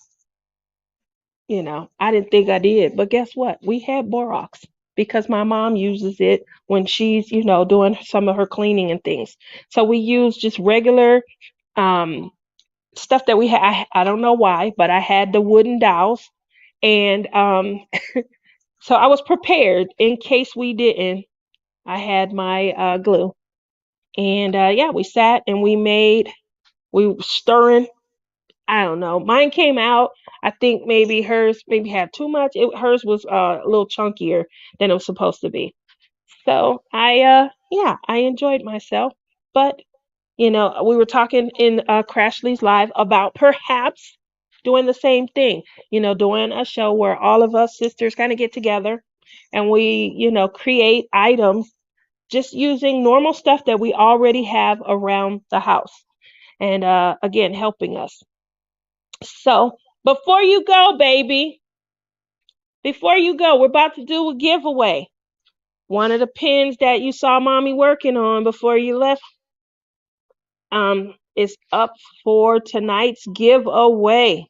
I didn't think I did, but guess what? We had borax because my mom uses it when she's, doing some of her cleaning and things. So we use just regular um, stuff that we had. I don't know why, but I had the wooden dowels, and so I was prepared in case we didn't. I had my glue. And yeah, we sat and we were stirring. I don't know. Mine came out. I think maybe hers maybe had too much. Hers was a little chunkier than it was supposed to be. So yeah, I enjoyed myself. But we were talking in Crashly's live about perhaps doing the same thing. Doing a show where all of us sisters kind of get together and we, create items just using normal stuff that we already have around the house, and again, helping us. So before you go, baby, before you go, we're about to do a giveaway. One of the pins that you saw mommy working on before you left is up for tonight's giveaway.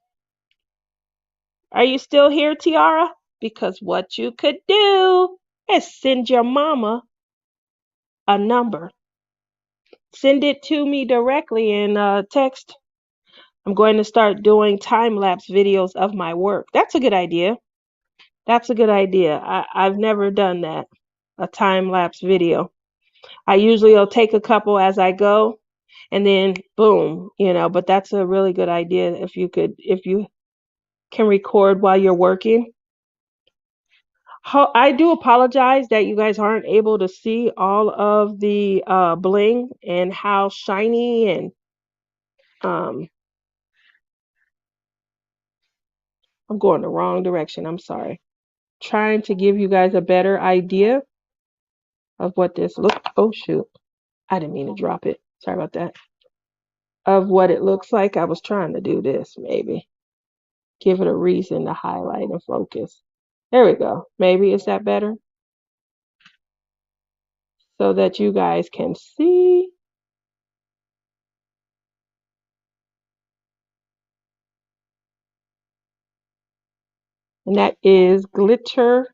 Are you still here, Tiara? Because what you could do is send your mama a number. Send it to me directly in text. I'm going to start doing time-lapse videos of my work. That's a good idea. That's a good idea. I've never done that, a time-lapse video. I usually will take a couple as I go and then boom, but that's a really good idea if you can record while you're working. I do apologize that you guys aren't able to see all of the bling and how shiny and um, I'm going the wrong direction. I'm sorry. Trying to give you guys a better idea of what this looks. Oh shoot. I didn't mean to drop it. Sorry about that. Of what it looks like. I was trying to do this maybe. Give it a reason to highlight and focus. There we go. Maybe is that better? So that you guys can see. And that is glitter.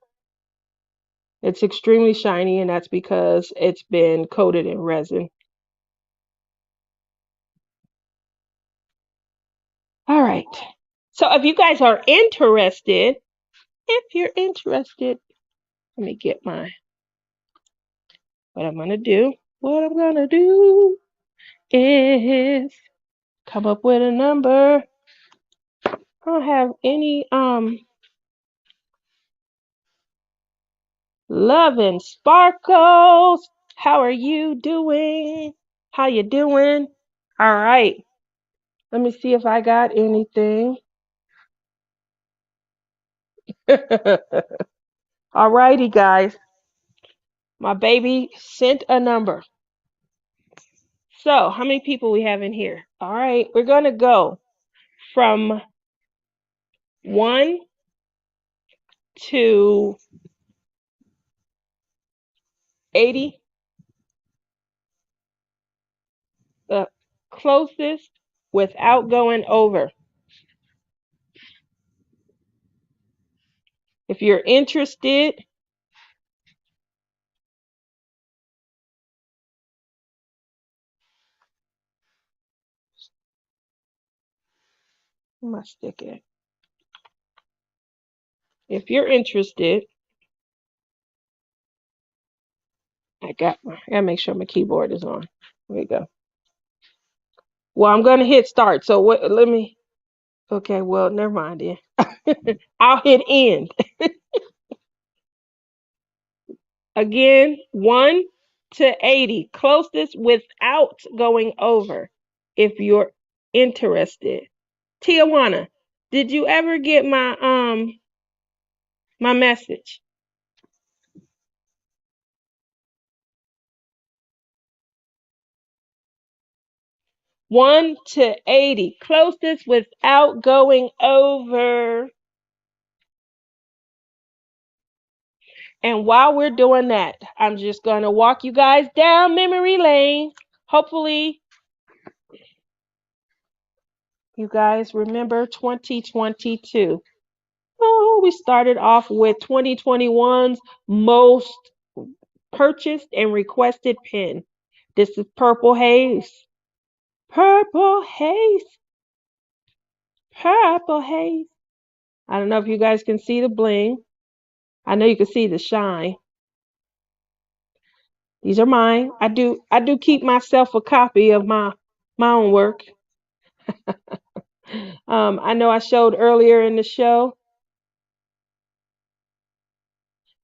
It's extremely shiny, and that's because it's been coated in resin. All right. So if you guys are interested, let me get what I'm gonna do. What I'm gonna do is come up with a number. I don't have any love and sparkles. How are you doing? How you doing? All right. Let me see if I got anything. All righty, guys. My baby sent a number. So, how many people we have in here? All right, we're going to go from 1 to 80, the closest without going over. If you're interested, where am I sticking? If you're interested, I gotta make sure my keyboard is on. There we go. Well, I'm gonna hit start. So let me. Okay, well, never mind then. I'll hit end. Again, 1 to 80, closest without going over. If you're interested. Tijuana, did you ever get my message? 1 to 80, closest without going over. And while we're doing that, I'm just going to walk you guys down memory lane. Hopefully, you guys remember 2022. Oh, we started off with 2021's most purchased and requested pen. This is Purple Haze. Purple Haze. Purple Haze. I don't know if you guys can see the bling. I know you can see the shine. These are mine. I do keep myself a copy of my own work. I know I showed earlier in the show.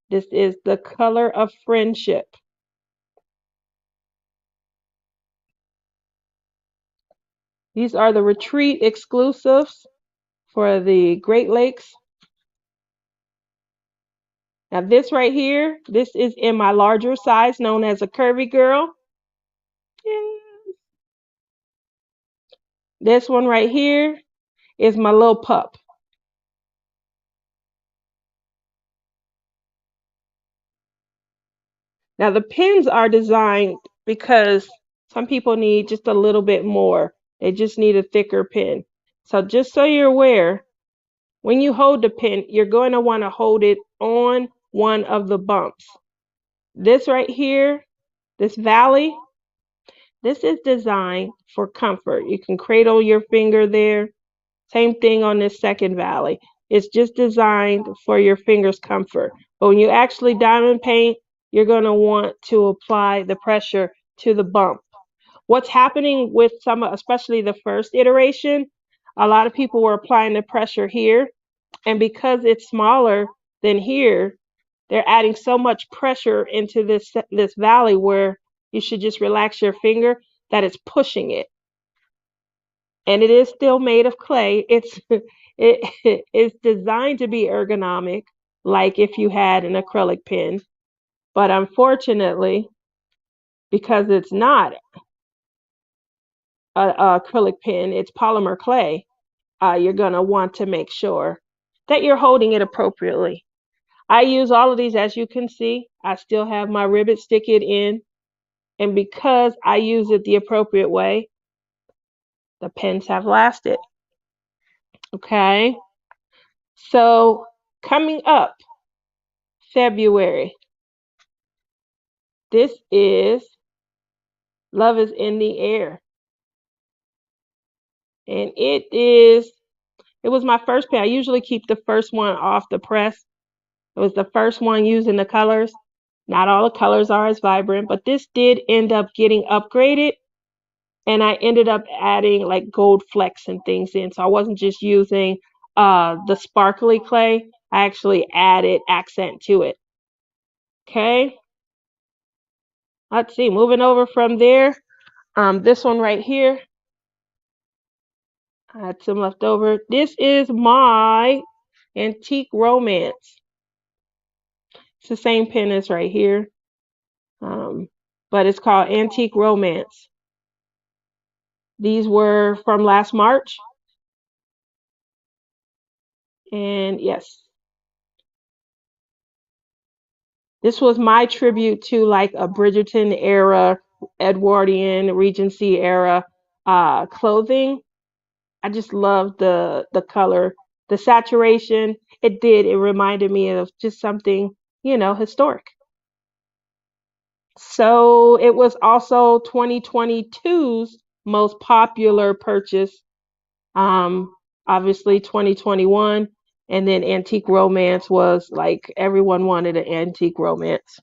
This is the color of friendship. These are the retreat exclusives for the Great Lakes. Now this right here, this is in my larger size, known as a curvy girl. Yeah. This one right here is my little pup. Now the pins are designed because some people need just a little bit more. They just need a thicker pin. So just so you're aware, when you hold the pin, you're going to want to hold it on one of the bumps. This right here, this valley, This is designed for comfort. You can cradle your finger there. Same thing on this second valley. It's just designed for your finger's comfort. But when you actually diamond paint, you're going to want to apply the pressure to the bump. What's happening with some, especially the first iteration, a lot of people were applying the pressure here. And because it's smaller than here, they're adding so much pressure into this valley where you should just relax your finger that it's pushing it. And it is still made of clay. It's designed to be ergonomic, like if you had an acrylic pen. But unfortunately, because it's not a acrylic pen, it's polymer clay. You're gonna want to make sure that you're holding it appropriately. I use all of these, as you can see. I still have my ribbon stick it in, and because I use it the appropriate way, the pens have lasted. Okay, so coming up February, this is Love is in the Air, and it was my first pen. I usually keep the first one off the press. It was the first one using the colors. Not all the colors are as vibrant, but this did end up getting upgraded, and I ended up adding like gold flecks and things in. So I wasn't just using the sparkly clay. I actually added accent to it. Okay, let's see. Moving over from there, this one right here, I had some left over. This is my Antique Romance. It's the same pen as right here, um, but it's called Antique Romance. These were from last March, and yes, this was my tribute to like a Bridgerton era, Edwardian, Regency era clothing. I just love the color, the saturation. It reminded me of just something, historic. So it was also 2022's most popular purchase. Um, Obviously 2021, and then Antique Romance was like everyone wanted an Antique Romance.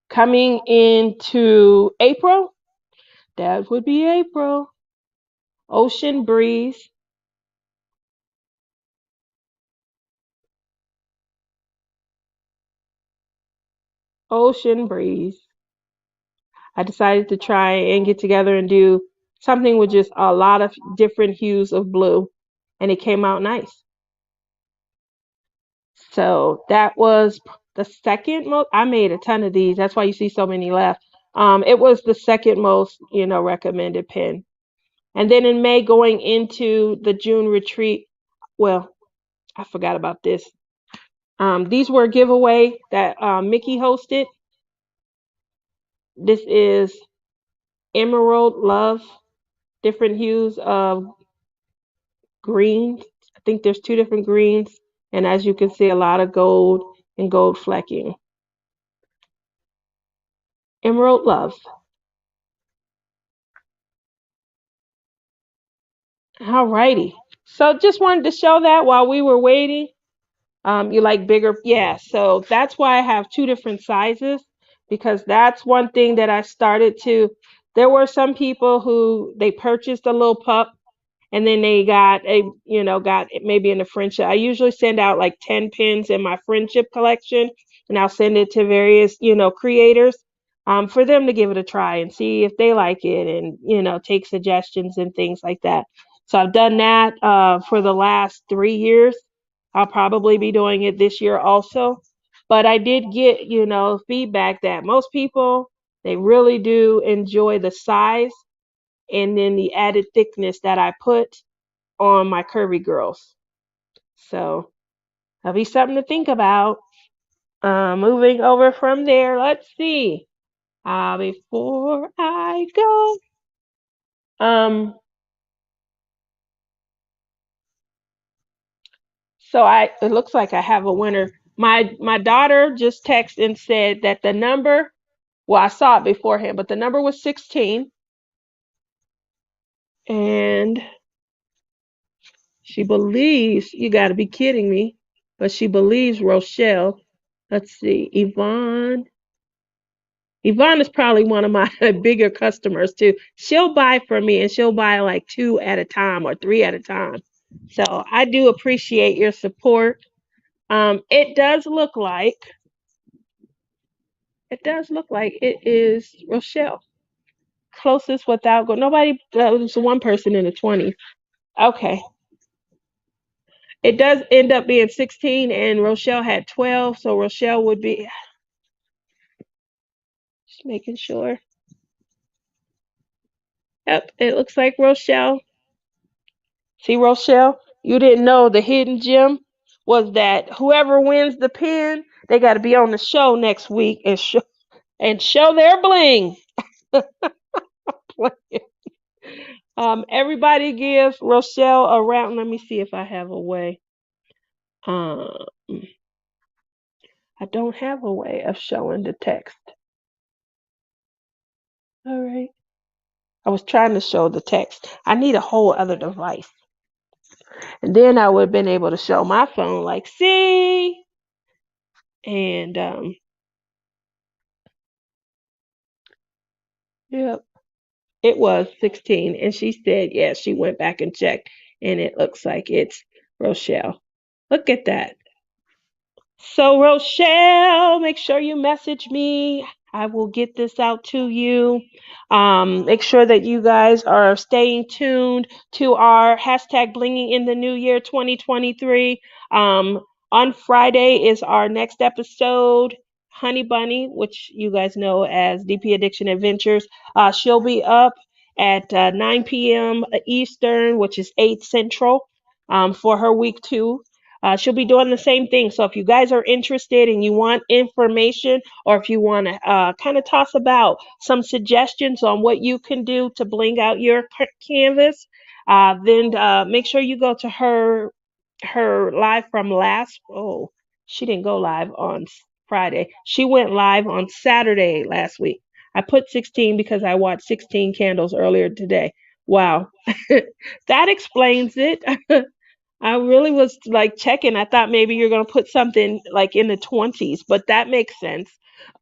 Coming into April, that would be April. Ocean Breeze. Ocean Breeze. I decided to try and get together and do something with just a lot of different hues of blue, and it came out nice. So that was the second most. I made a ton of these. That's why you see so many left. It was the second most, recommended pen. And then in May, going into the June retreat, well, I forgot about this. These were a giveaway that Mickey hosted. This is Emerald Love, different hues of greens. I think there's two different greens, and as you can see, a lot of gold and gold flecking. Emerald Love. Alrighty. So just wanted to show that while we were waiting. You like bigger? Yeah. So that's why I have two different sizes, because that's one thing that I started to. There were some people who they purchased a little pup, and then they got maybe in a friendship. I usually send out like 10 pins in my friendship collection, and I'll send it to various creators, for them to give it a try and see if they like it, and take suggestions and things like that. So I've done that for the last 3 years. I'll probably be doing it this year also. But I did get feedback that most people, they really do enjoy the size and then the added thickness that I put on my curvy girls. So that'll be something to think about. Moving over from there, let's see. Before I go, um, it looks like I have a winner. My daughter just texted and said that the number Well, I saw it beforehand, but the number was 16. And she believes, you got to be kidding me, but she believes Rochelle. Let's see, Yvonne. Yvonne is probably one of my bigger customers too. She'll buy from me and she'll buy like two at a time or three at a time. So I do appreciate your support. It does look like it is Rochelle. Closest without go. Nobody. Was one person in the 20s. Okay. It does end up being 16, and Rochelle had 12, so Rochelle would be. Just making sure. Yep, it looks like Rochelle. See, Rochelle, you didn't know the hidden gem was that whoever wins the pin, they got to be on the show next week and show their bling. Everybody give Rochelle a round. Let me see if I have a way. Um, I don't have a way of showing the text. All right. I was trying to show the text. I need a whole other device. And then I would have been able to show my phone, like, see? And, yep, it was 16. And she said, yeah, she went back and checked. And it looks like it's Rochelle. Look at that. So, Rochelle, make sure you message me. I will get this out to you. Make sure that you guys are staying tuned to our hashtag blinging in the new year 2023. On Friday is our next episode. Honey Bunny, which you guys know as DP Addiction Adventures, she'll be up at 9 p.m. Eastern, which is 8 Central, for her week 2. She'll be doing the same thing. So if you guys are interested and you want information, or if you want to kind of toss about some suggestions on what you can do to bling out your canvas, then make sure you go to her live from last. Oh, she didn't go live on Friday. She went live on Saturday last week. I put 16 because I watched 16 candles earlier today. Wow. That explains it. I really was like checking. I thought maybe you're gonna put something like in the 20s, but that makes sense.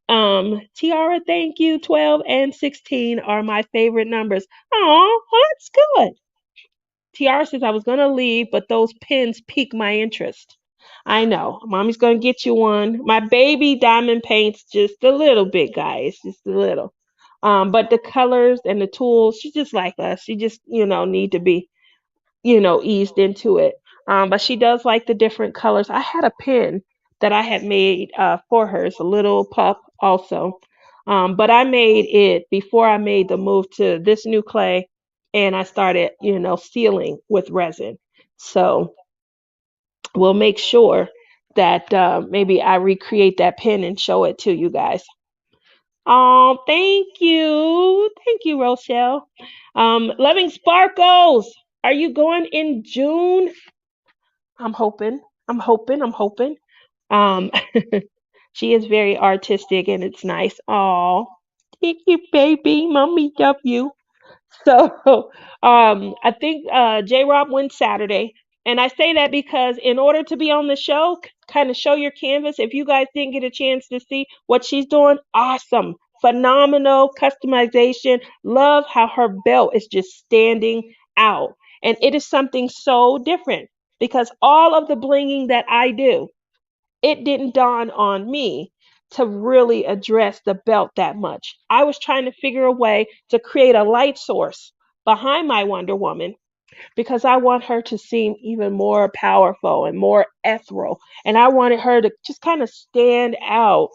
Tiara, thank you. 12 and 16 are my favorite numbers. Oh, well, that's good. Tiara says I was gonna leave, but those pins pique my interest. I know. Mommy's gonna get you one. My baby diamond paints just a little bit, guys. Just a little. But the colors and the tools, she's just like us. She just, need to be eased into it. But she does like the different colors. I had a pen that I had made for her. It's a little pup also. But I made it before I made the move to this new clay and I started, sealing with resin. So we'll make sure that maybe I recreate that pen and show it to you guys. Oh, thank you. Thank you, Rochelle. Loving Sparkles. Are you going in June? I'm hoping. I'm hoping. I'm hoping. Um, she is very artistic and it's nice. Oh, thank you, baby. Mommy love you. So I think J Rob wins Saturday. And I say that because in order to be on the show, kind of show your canvas, if you guys didn't get a chance to see what she's doing, awesome. Phenomenal customization. Love how her belt is just standing out. And it is something so different because all of the blinging that I do, it didn't dawn on me to really address the belt that much. I was trying to figure a way to create a light source behind my Wonder Woman because I want her to seem even more powerful and more ethereal. And I wanted her to just kind of stand out.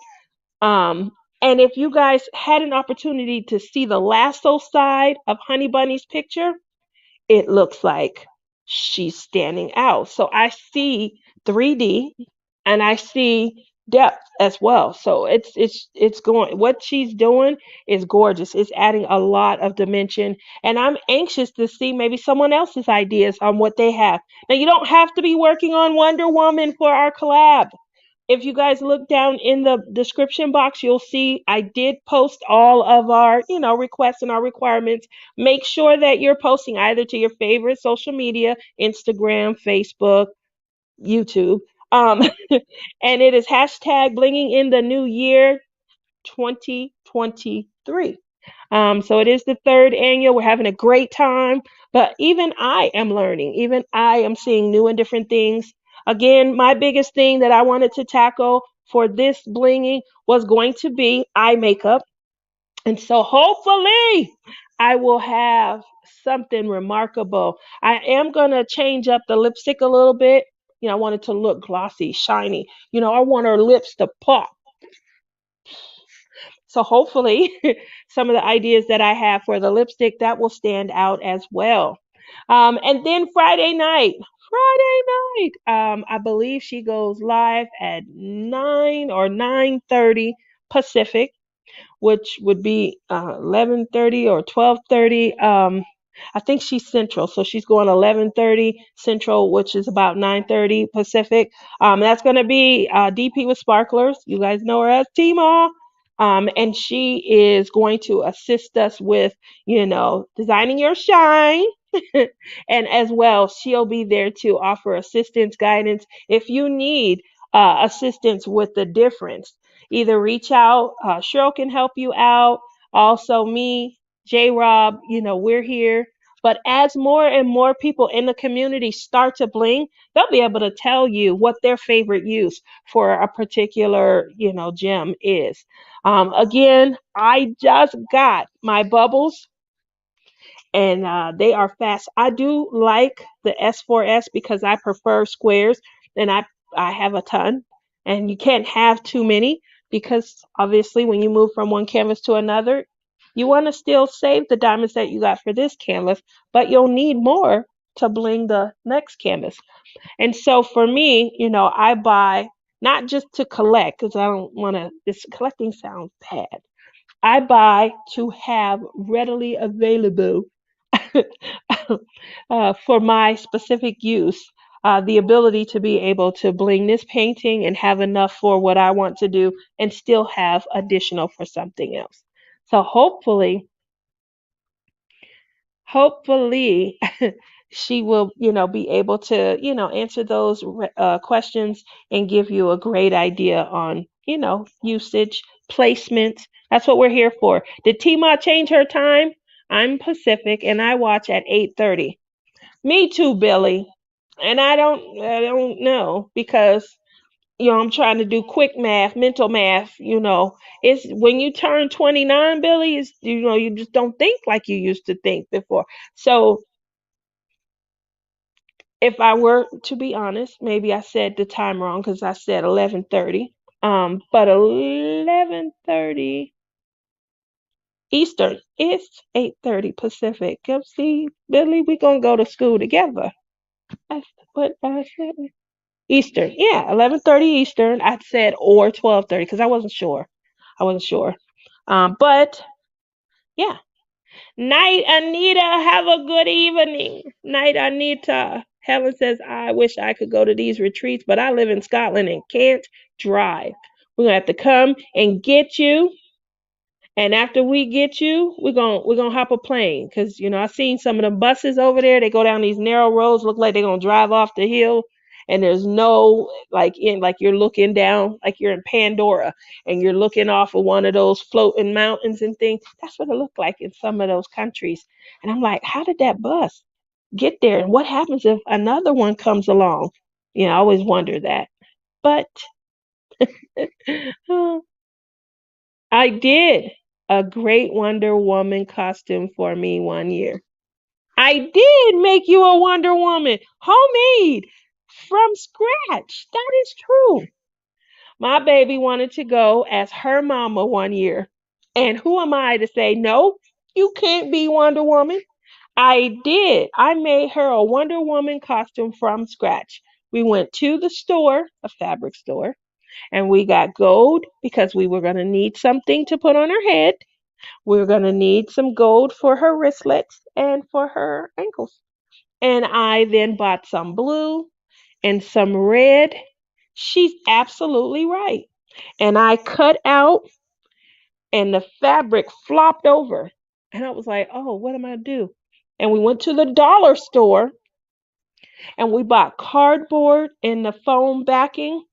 Um, and if you guys had an opportunity to see the lasso side of Honey Bunny's picture, it looks like she's standing out. So I see 3D and I see depth as well. So it's going what she's doing is gorgeous. It's adding a lot of dimension and I'm anxious to see maybe someone else's ideas on what they have. Now you don't have to be working on Wonder Woman for our collab. If you guys look down in the description box, you'll see I did post all of our, requests and our requirements. Make sure that you're posting either to your favorite social media, Instagram, Facebook, YouTube. Um, and it is hashtag blinging in the new year 2023. So it is the third annual. We're having a great time, but even I am learning. Even I am seeing new and different things. Again, my biggest thing that I wanted to tackle for this blinging was going to be eye makeup. And so hopefully I will have something remarkable. I am going to change up the lipstick a little bit. I want it to look glossy, shiny. I want her lips to pop. So hopefully some of the ideas that I have for the lipstick that will stand out as well. And then Friday night, I believe she goes live at 9 or 9:30 Pacific, which would be 11:30 or 12:30. I think she's Central, so she's going 11:30 Central, which is about 9:30 Pacific. That's going to be DP with Sparklers. You guys know her as Tima. And she is going to assist us with, designing your shine. And as well, she'll be there to offer assistance, guidance. If you need assistance with the difference, either reach out. Cheryl can help you out. Also, me, J Rob, we're here. But as more and more people in the community start to bling, they'll be able to tell you what their favorite use for a particular, gem is. Again, I just got my bubbles and they are fast. I do like the S4S because I prefer squares, and I have a ton, and you can't have too many because obviously when you move from one canvas to another, you want to still save the diamonds that you got for this canvas, but you'll need more to bling the next canvas. And so for me, I buy not just to collect because I don't want to. This collecting sounds bad. I buy to have readily available for my specific use, the ability to be able to bling this painting and have enough for what I want to do and still have additional for something else. So hopefully she will, be able to, answer those questions and give you a great idea on, usage, placement. That's what we're here for. Did Tima change her time? I'm Pacific and I watch at 8:30. Me too, Billy. And I don't know because I'm trying to do quick math, mental math, It's when you turn 29, Billy, is you just don't think like you used to think before. So if I were to be honest, maybe I said the time wrong because I said 11:30. But 11:30 Eastern, it's 8:30 Pacific. Come see, Billy, we gonna go to school together. That's what I said. Eastern, yeah, 11:30 Eastern. I said or 12:30 because I wasn't sure. I wasn't sure. But yeah. Night, Anita. Have a good evening. Night, Anita. Helen says, I wish I could go to these retreats, but I live in Scotland and can't drive. We're gonna have to come and get you. And after we get you, we're gonna hop a plane. Cause I seen some of the buses over there. They go down these narrow roads, look like they're gonna drive off the hill. And there's no like you're looking down, like you're in Pandora and you're looking off of one of those floating mountains and things. That's what it looked like in some of those countries. And I'm like, how did that bus get there? And what happens if another one comes along? I always wonder that. But I did a great Wonder Woman costume for me one year. I did make you a Wonder Woman, homemade from scratch. That is true. My baby wanted to go as her mama one year. And who am I to say, no, you can't be Wonder Woman? I did. I made her a Wonder Woman costume from scratch. We went to the store, a fabric store, and we got gold because we were going to need something to put on her head. We were going to need some gold for her wristlets and for her ankles. And I then bought some blue and some red She's absolutely right. And I cut out and the fabric flopped over. And I was like, oh, what am I gonna do? And we went to the dollar store and we bought cardboard in the foam backing.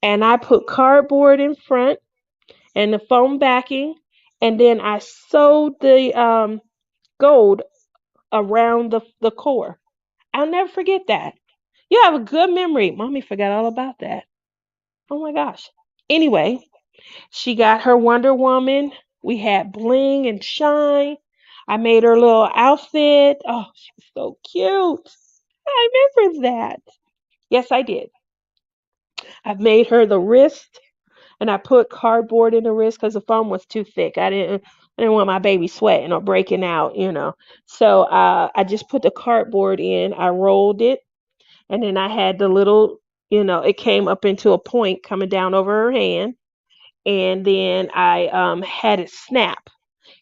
And I put cardboard in front and the foam backing. And then I sewed the gold around the core. I'll never forget that. You have a good memory. Mommy forgot all about that. Oh my gosh. Anyway, she got her Wonder Woman. We had bling and shine. I made her little outfit. Oh, she was so cute. I remember that. Yes, I did. I made her the wrist and I put cardboard in the wrist because the foam was too thick. I didn't want my baby sweating or breaking out. So I just put the cardboard in. I rolled it, and then I had the little. It came up into a point coming down over her hand, and then I had it snap,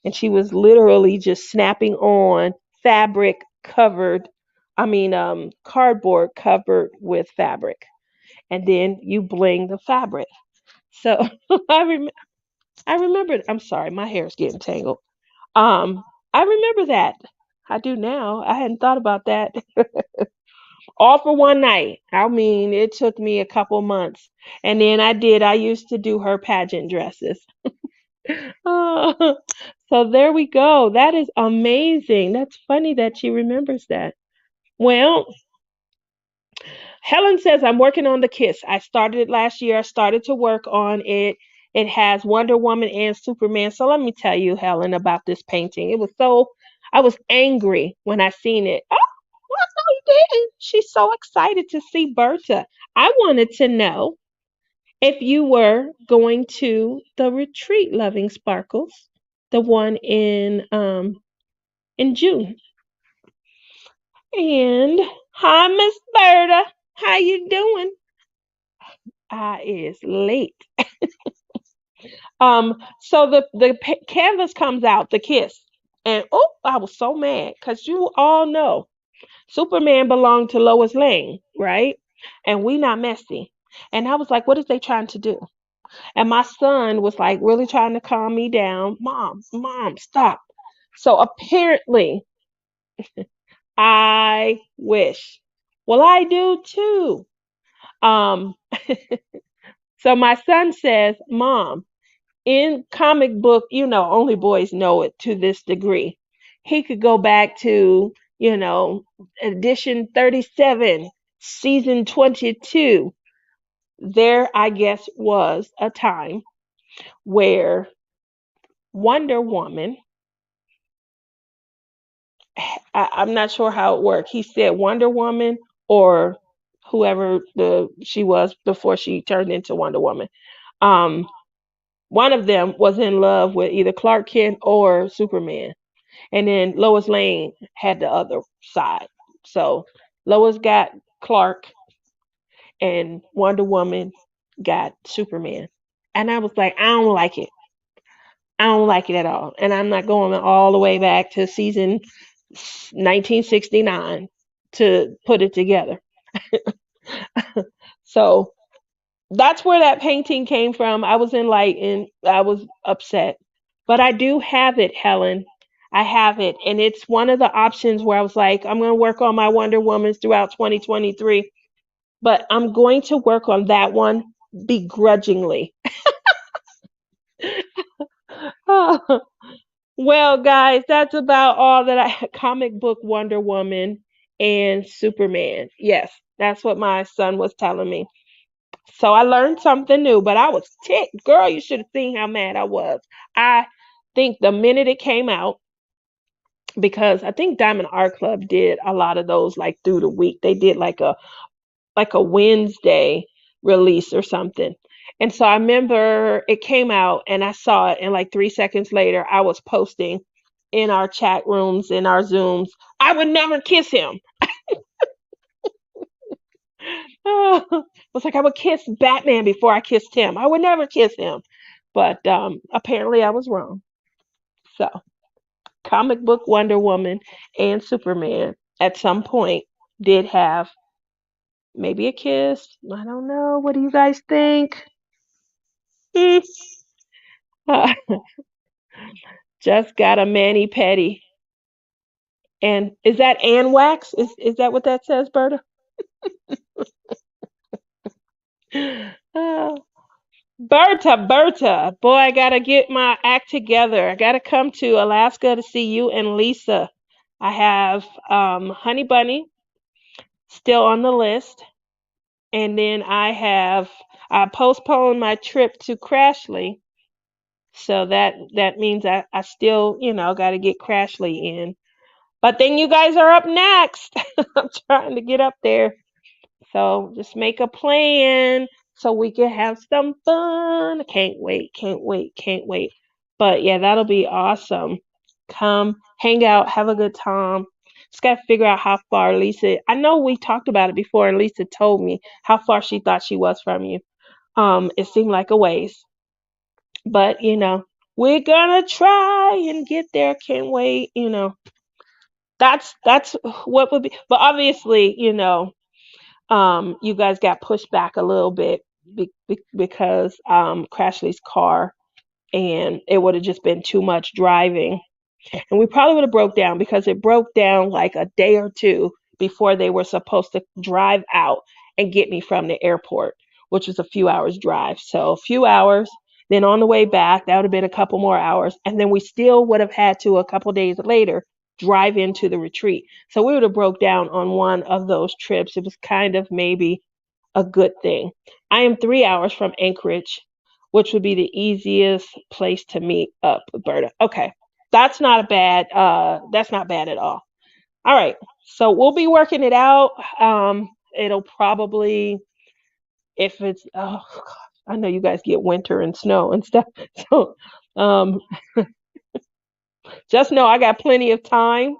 and she was literally just snapping on fabric covered. I mean, cardboard covered with fabric, and then you bling the fabric. So I rem- I remember. I'm sorry, my hair is getting tangled. Um, I remember that. I do now. I hadn't thought about that. All for one night. I mean, it took me a couple months. And then I used to do her pageant dresses. Oh, so there we go. That is amazing. That's funny that she remembers that. Well, Helen says, I'm working on the kiss. I started it last year. I started to work on it. It has Wonder Woman and Superman. So let me tell you, Helen, about this painting. I was angry when I seen it. Oh, well, no, you didn't. She's so excited to see Berta. I wanted to know if you were going to the retreat, Loving Sparkles, the one in June. And hi, Miss Berta. How you doing? I is late. So the canvas comes out, the kiss, and oh, I was so mad because you all know Superman belonged to Lois Lane, right? And we not messy. And I was like, what is they trying to do? And my son was like really trying to calm me down. Mom, stop. So apparently, I wish. Well, I do too. Um, so my son says, Mom, in comic book, only boys know it to this degree. He could go back to, edition 37, season 22. There, I guess, was a time where Wonder Woman, I'm not sure how it worked. He said Wonder Woman or whoever she was before she turned into Wonder Woman. Um, One of them was in love with either Clark Kent or Superman. And then Lois Lane had the other side. So Lois got Clark and Wonder Woman got Superman. And I was like, I don't like it. I don't like it at all. And I'm not going all the way back to season 1969 to put it together. So that's where that painting came from. I was enlightened. I was upset. But I do have it, Helen. I have it. And it's one of the options where I was like, I'm going to work on my Wonder Womans throughout 2023. But I'm going to work on that one begrudgingly. Well, guys, that's about all that I comic book Wonder Woman and Superman. Yes, that's what my son was telling me. So I learned something new, but I was ticked. Girl, you should have seen how mad I was. I think the minute it came out, because I think Diamond Art Club did a lot of those like through the week. They did like a Wednesday release or something. And so I remember it came out and I saw it and like 3 seconds later I was posting in our chat rooms, in our Zooms, I would never kiss him. It was like I would kiss Batman before I kissed him. I would never kiss him. But apparently I was wrong. So comic book Wonder Woman and Superman at some point did have Maybe a kiss. I don't know. What do you guys think? Hmm. Uh, just got a mani petty. And is that and wax? Is that what that says, Berta? Oh, Berta, boy, I gotta get my act together. I gotta come to Alaska to see you and Lisa. I have Honey Bunny still on the list, and then I postponed my trip to Crashly, so that means I still got to get Crashly in. But then you guys are up next. I'm trying to get up there. So just make a plan so we can have some fun. Can't wait, can't wait, can't wait. But yeah, that'll be awesome. Come, hang out, have a good time. Just gotta figure out how far Lisa. I know we talked about it before, and Lisa told me how far she thought she was from you. It seemed like a ways, but we're gonna try and get there. Can't wait. That's what would be. But obviously, you guys got pushed back a little bit because Crashly's car, and it would have just been too much driving, and we probably would have broke down because it broke down like a day or two before they were supposed to drive out and get me from the airport, which was a few hours drive. So a few hours. Then on the way back, that would have been a couple more hours. And then we still would have had to, a couple days later, drive into the retreat. So we would have broke down on one of those trips. It was kind of maybe a good thing. I am 3 hours from Anchorage, which would be the easiest place to meet up with Berta. Okay. That's not bad at all. All right. So we'll be working it out. It'll probably, if it's I know you guys get winter and snow and stuff. So um just know I got plenty of time.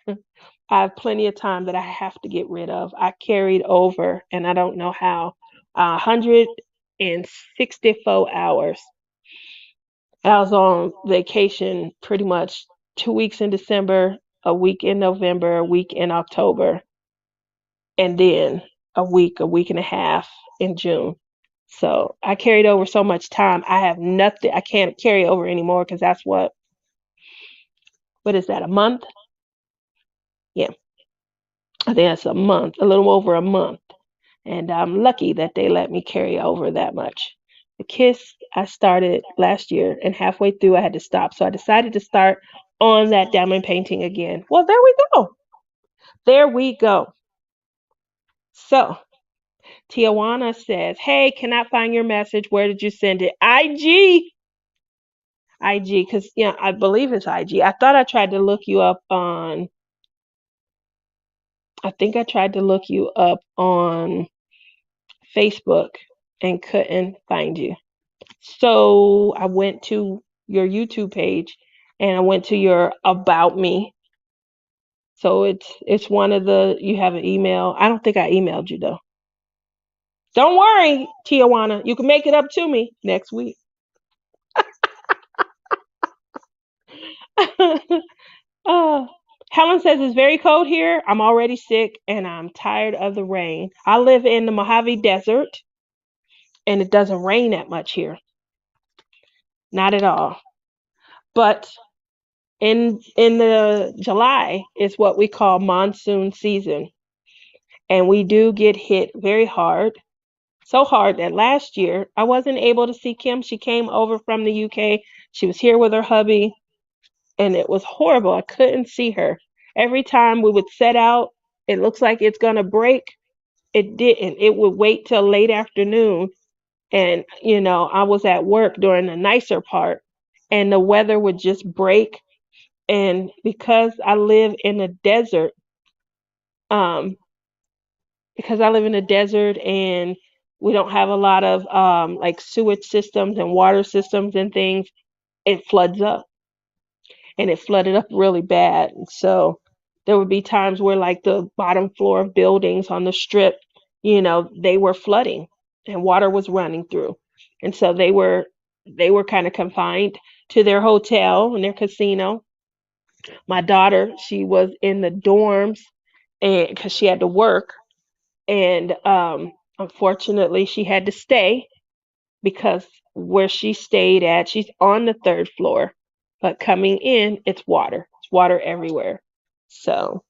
I have plenty of time that I have to get rid of. I carried over, and I don't know how, 164 hours. I was on vacation pretty much 2 weeks in December, a week in November, a week in October, and then a week and a half in June. So I carried over so much time. I have nothing. I can't carry over anymore because that's what is that, a month? Yeah, I think that's a month, a little over a month. And I'm lucky that they let me carry over that much. The kiss I started last year, and halfway through I had to stop. So I decided to start on that diamond painting again. Well, there we go. There we go. So Tijuana says, "Hey, cannot find your message. Where did you send it?" IG. IG, because I believe it's IG. I thought I tried to look you up on. I think I tried to look you up on Facebook and couldn't find you. So I went to your YouTube page and I went to your about me. So it's one of the you have an email. I don't think I emailed you though. Don't worry, Tijuana. You can make it up to me next week. uh, Helen says it's very cold here. I'm already sick and I'm tired of the rain. I live in the Mojave Desert and it doesn't rain that much here. Not at all. But in the July is what we call monsoon season, and we do get hit very hard. So hard that last year I wasn't able to see Kim. She came over from the UK. She was here with her hubby, and it was horrible. I couldn't see her. Every time we would set out, it looks like it's gonna break. It didn't. It would wait till late afternoon, and I was at work during the nicer part, and the weather would just break. And because I live in a desert, um, and we don't have a lot of like sewage systems and water systems and things, it floods up, and it flooded up really bad. And so there would be times where like the bottom floor of buildings on the strip, they were flooding and water was running through. And so they were kind of confined to their hotel and their casino. My daughter, she was in the dorms and because she had to work, And unfortunately, she had to stay because where she stayed at, she's on the third floor, but coming in, it's water. It's water everywhere. So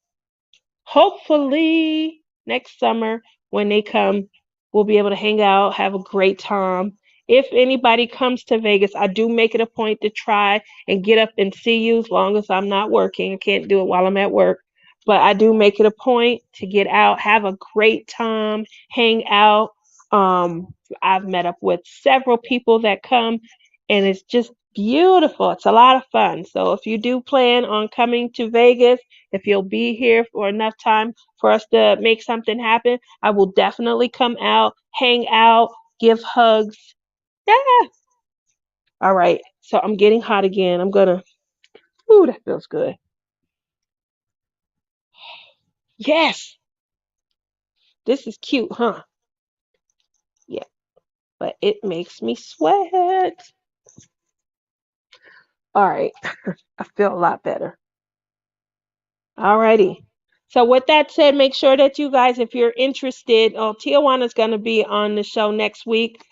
hopefully next summer when they come, we'll be able to hang out, have a great time. If anybody comes to Vegas, I do make it a point to try and get up and see you as long as I'm not working. I can't do it while I'm at work. But I do make it a point to get out, have a great time, hang out. Um, I've met up with several people that come, and it's just beautiful. It's a lot of fun. So if you do plan on coming to Vegas, if you'll be here for enough time for us to make something happen, I will definitely come out, hang out, give hugs. Yeah. All right. So I'm getting hot again. I'm gonna. Ooh, that feels good. Yes. This is cute, huh? Yeah. But it makes me sweat. All right. I feel a lot better. Alrighty. So with that said, make sure that you guys, if you're interested, oh, Tijuana's gonna be on the show next week.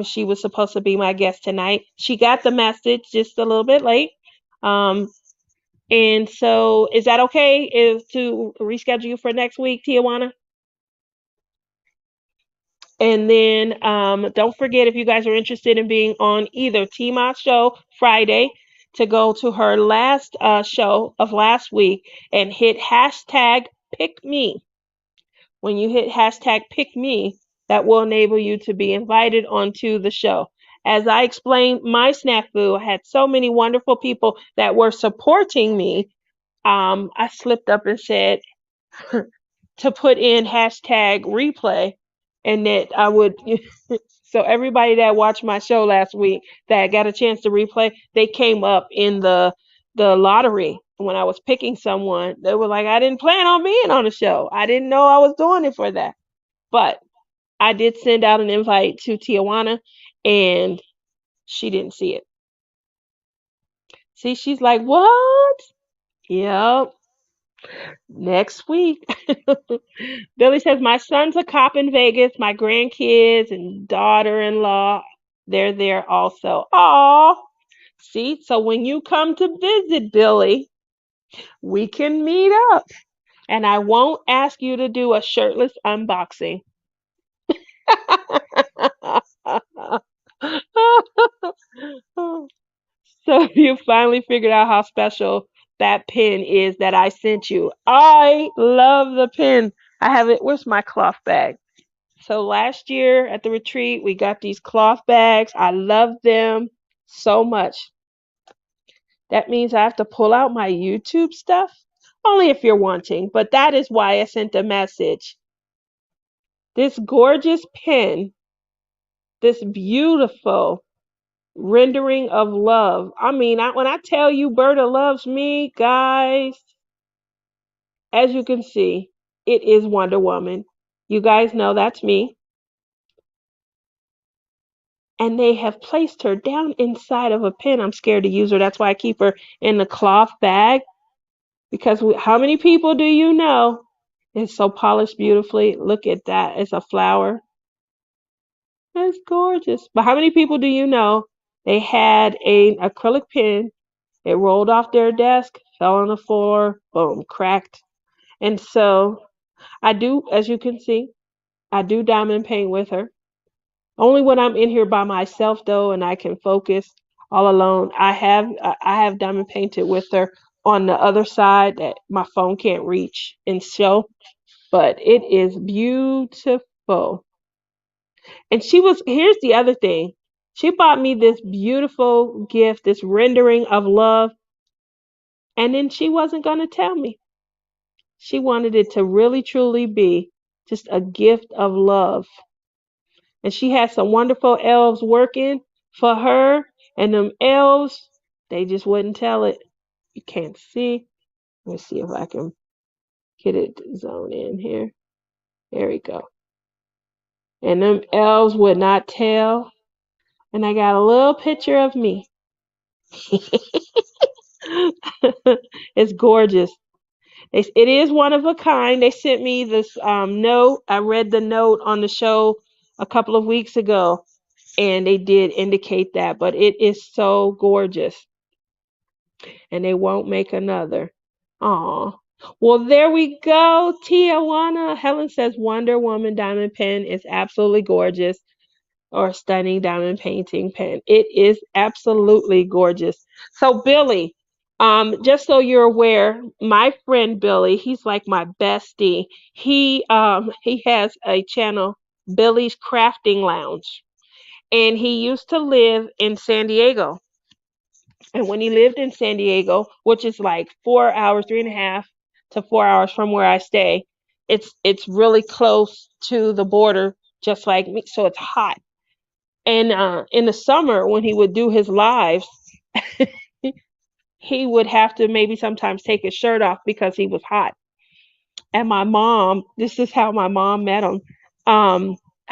She was supposed to be my guest tonight. She got the message just a little bit late. Um, and so is that okay if to reschedule you for next week, Tijuana? And then don't forget if you guys are interested in being on either Tima's show Friday to go to her last show of last week and hit hashtag pick me. When you hit hashtag pick me, that will enable you to be invited onto the show. As I explained my snafu, I had so many wonderful people that were supporting me. I slipped up and said to put in hashtag replay and that I would so everybody that watched my show last week that got a chance to replay, they came up in the lottery when I was picking someone. They were like, I didn't plan on being on the show. I didn't know I was doing it for that. But I did send out an invite to Tijuana and she didn't see it. See, she's like, what? Yep. Next week. Billy says, my son's a cop in Vegas. My grandkids and daughter-in-law, they're there also. Aw. See, so when you come to visit Billy, we can meet up. And I won't ask you to do a shirtless unboxing. So you finally figured out how special that pin is that I sent you. I love the pin. I have it. Where's my cloth bag? So last year at the retreat, we got these cloth bags. I love them so much. That means I have to pull out my YouTube stuff. Only if you're wanting, but that is why I sent a message. This gorgeous pin, this beautiful rendering of love. I mean, when I tell you Berta loves me, guys, as you can see, it is Wonder Woman. You guys know that's me. And they have placed her down inside of a pin. I'm scared to use her. That's why I keep her in the cloth bag. Because how many people do you know? It's so polished beautifully. Look at that. It's a flower. It's gorgeous. But how many people do you know? They had a acrylic pen. It rolled off their desk, fell on the floor, boom, cracked. And so I do, as you can see, I do diamond paint with her. Only when I'm in here by myself though, and I can focus all alone. I have diamond painted with her on the other side that my phone can't reach and show, but it is beautiful. And here's the other thing. She bought me this beautiful gift, this rendering of love, and then she wasn't going to tell me. She wanted it to really truly be just a gift of love. And she had some wonderful elves working for her, and them elves, they just wouldn't tell it. You can't see. Let me see if I can get it to zone in here. There we go. And them elves would not tell. And I got a little picture of me. It's gorgeous. It is one of a kind. They sent me this note. I read the note on the show a couple of weeks ago, and they did indicate that. But it is so gorgeous, and they won't make another. Aw. Well, there we go, Tijuana. Helen says Wonder Woman diamond pen is absolutely gorgeous, or stunning diamond painting pen. It is absolutely gorgeous. So Billy, just so you're aware, my friend Billy, he's like my bestie. He has a channel, Billy's Crafting Lounge, and he used to live in San Diego. And when he lived in San Diego, which is like 4 hours, 3.5 to 4 hours from where I stay, it's really close to the border, just like me. So it's hot. And in the summer, when he would do his lives, he would have to maybe sometimes take his shirt off because he was hot. And my mom, this is how my mom met him. I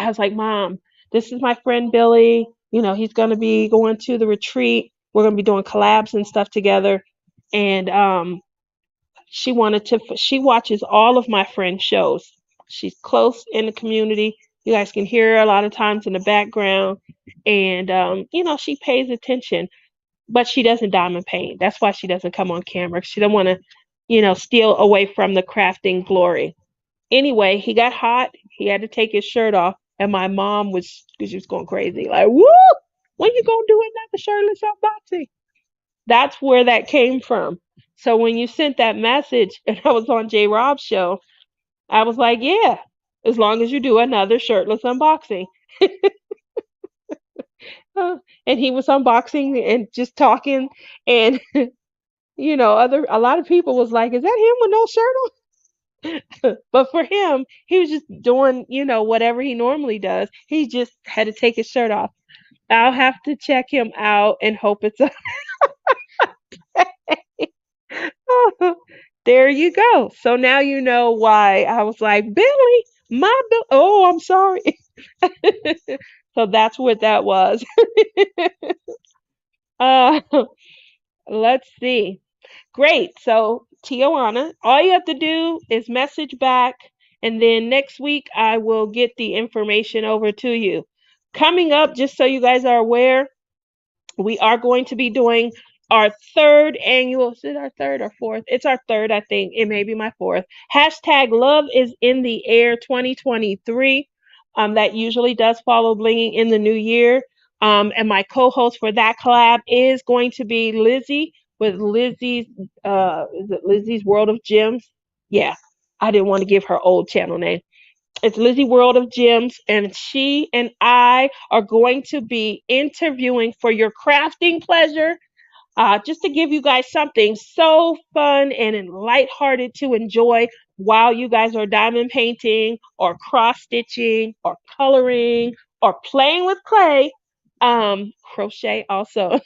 was like, Mom, this is my friend Billy. You know, he's going to be going to the retreat. We're going to be doing collabs and stuff together. And she watches all of my friends' shows. She's close in the community. You guys can hear her a lot of times in the background. And, she pays attention, but she doesn't diamond paint. That's why she doesn't come on camera. She don't want to, steal away from the crafting glory. Anyway, he got hot. He had to take his shirt off. And my mom she was going crazy. Like, woo! When you going to do another shirtless unboxing? That's where that came from. So when you sent that message and I was on J Rob's show, I was like, yeah, as long as you do another shirtless unboxing. Uh, and he was unboxing and just talking, and a lot of people was like, is that him with no shirt on? But for him, he was just doing, whatever he normally does. He just had to take his shirt off. I'll have to check him out and hope it's there you go. So now you know why I was like, Billy, my Bill. Oh, I'm sorry. So that's what that was. Uh, let's see. Great. So, Tijuana, all you have to do is message back, and then next week I will get the information over to you. Coming up, just so you guys are aware, we are going to be doing our third annual, is it our third or fourth? It's our third, I think. It may be my fourth. Hashtag Love is in the Air 2023. That usually does follow Blinging in the new year. And my co-host for that collab is going to be Lizzie with is it Lizzie's World of Gems? Yeah, I didn't want to give her old channel name. It's Lizzie World of Gems, and she and I are going to be interviewing for your crafting pleasure, just to give you guys something so fun and lighthearted to enjoy while you guys are diamond painting or cross stitching or coloring or playing with clay. Crochet also.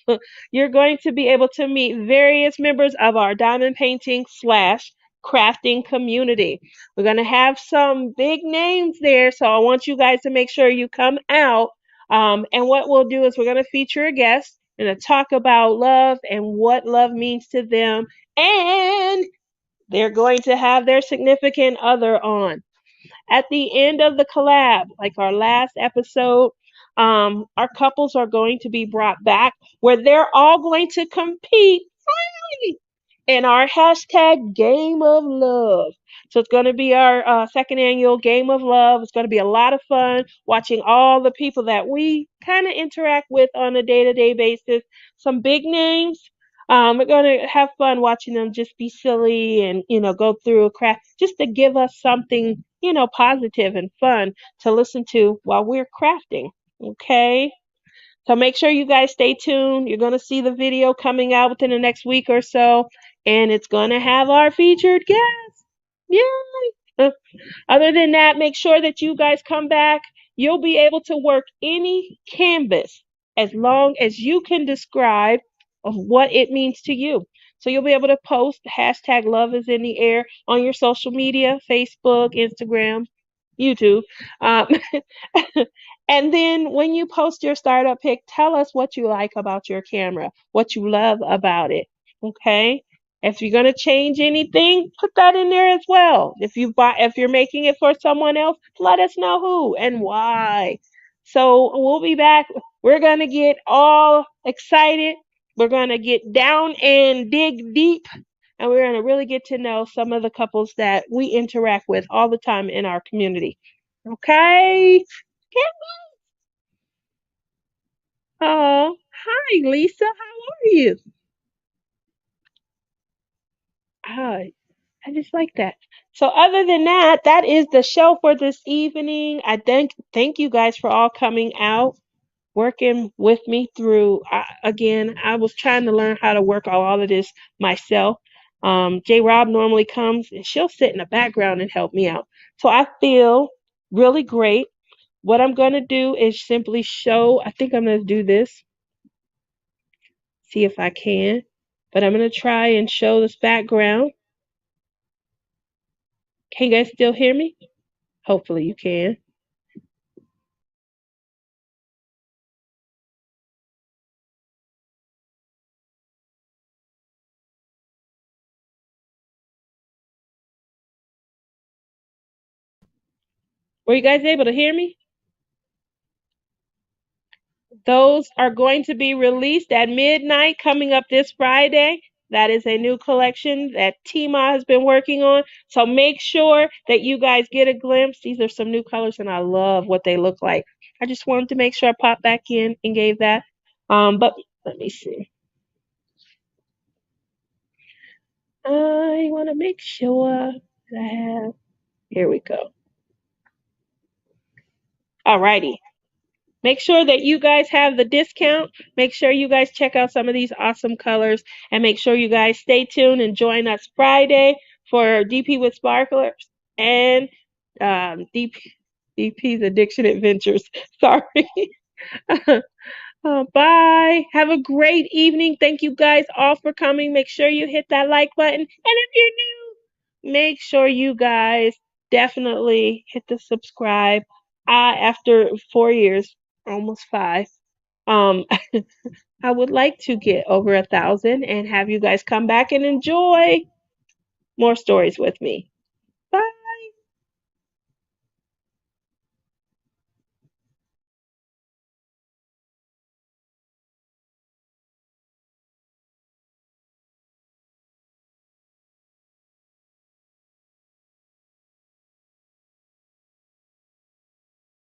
You're going to be able to meet various members of our diamond painting slash crafting community. We're going to have some big names there, so I want you guys to make sure you come out. And what we'll do is we're going to feature a guest and to talk about love and what love means to them. And they're going to have their significant other on. At the end of the collab, like our last episode, our couples are going to be brought back where they're all going to compete in our hashtag game of love. So it's going to be our second annual game of love. It's going to be a lot of fun watching all the people that we kind of interact with on a day-to-day basis. Some big names. We're going to have fun watching them just be silly and, go through a craft just to give us something, positive and fun to listen to while we're crafting. Okay. So make sure you guys stay tuned. You're going to see the video coming out within the next week or so, and it's going to have our featured guest. Yay! Other than that, make sure that you guys come back. You'll be able to work any canvas as long as you can describe of what it means to you. So you'll be able to post hashtag love is in the air on your social media, Facebook, Instagram, YouTube. Um, and then when you post your startup pic, tell us what you like about your camera, what you love about it. Okay. If you're gonna change anything, put that in there as well. If you're making it for someone else, let us know who and why. So we'll be back. We're gonna get all excited. We're gonna get down and dig deep, and we're gonna really get to know some of the couples that we interact with all the time in our community. Okay? Oh, hi, Lisa. How are you? Hi. I just like that. So other than that, that is the show for this evening. I thank you guys for all coming out, working with me through. Again, I was trying to learn how to work all of this myself. J. Rob normally comes and she'll sit in the background and help me out. So I feel really great. What I'm gonna do is simply show. I think I'm gonna do this. See if I can. But I'm gonna try and show this background. Can you guys still hear me? Hopefully you can. Were you guys able to hear me? Those are going to be released at midnight coming up this Friday. That is a new collection that Tima has been working on. So make sure that you guys get a glimpse. These are some new colors and I love what they look like. I just wanted to make sure I popped back in and gave that. But let me see. I want to make sure that I have. Here we go. Alrighty. Make sure that you guys have the discount. Make sure you guys check out some of these awesome colors and make sure you guys stay tuned and join us Friday for DP with Sparklers and DP's Addiction Adventures. Sorry. Bye. Have a great evening. Thank you guys all for coming. Make sure you hit that like button. And if you're new, make sure you guys definitely hit the subscribe. After 4 years, almost five, um, I would like to get over 1,000 and have you guys come back and enjoy more stories with me.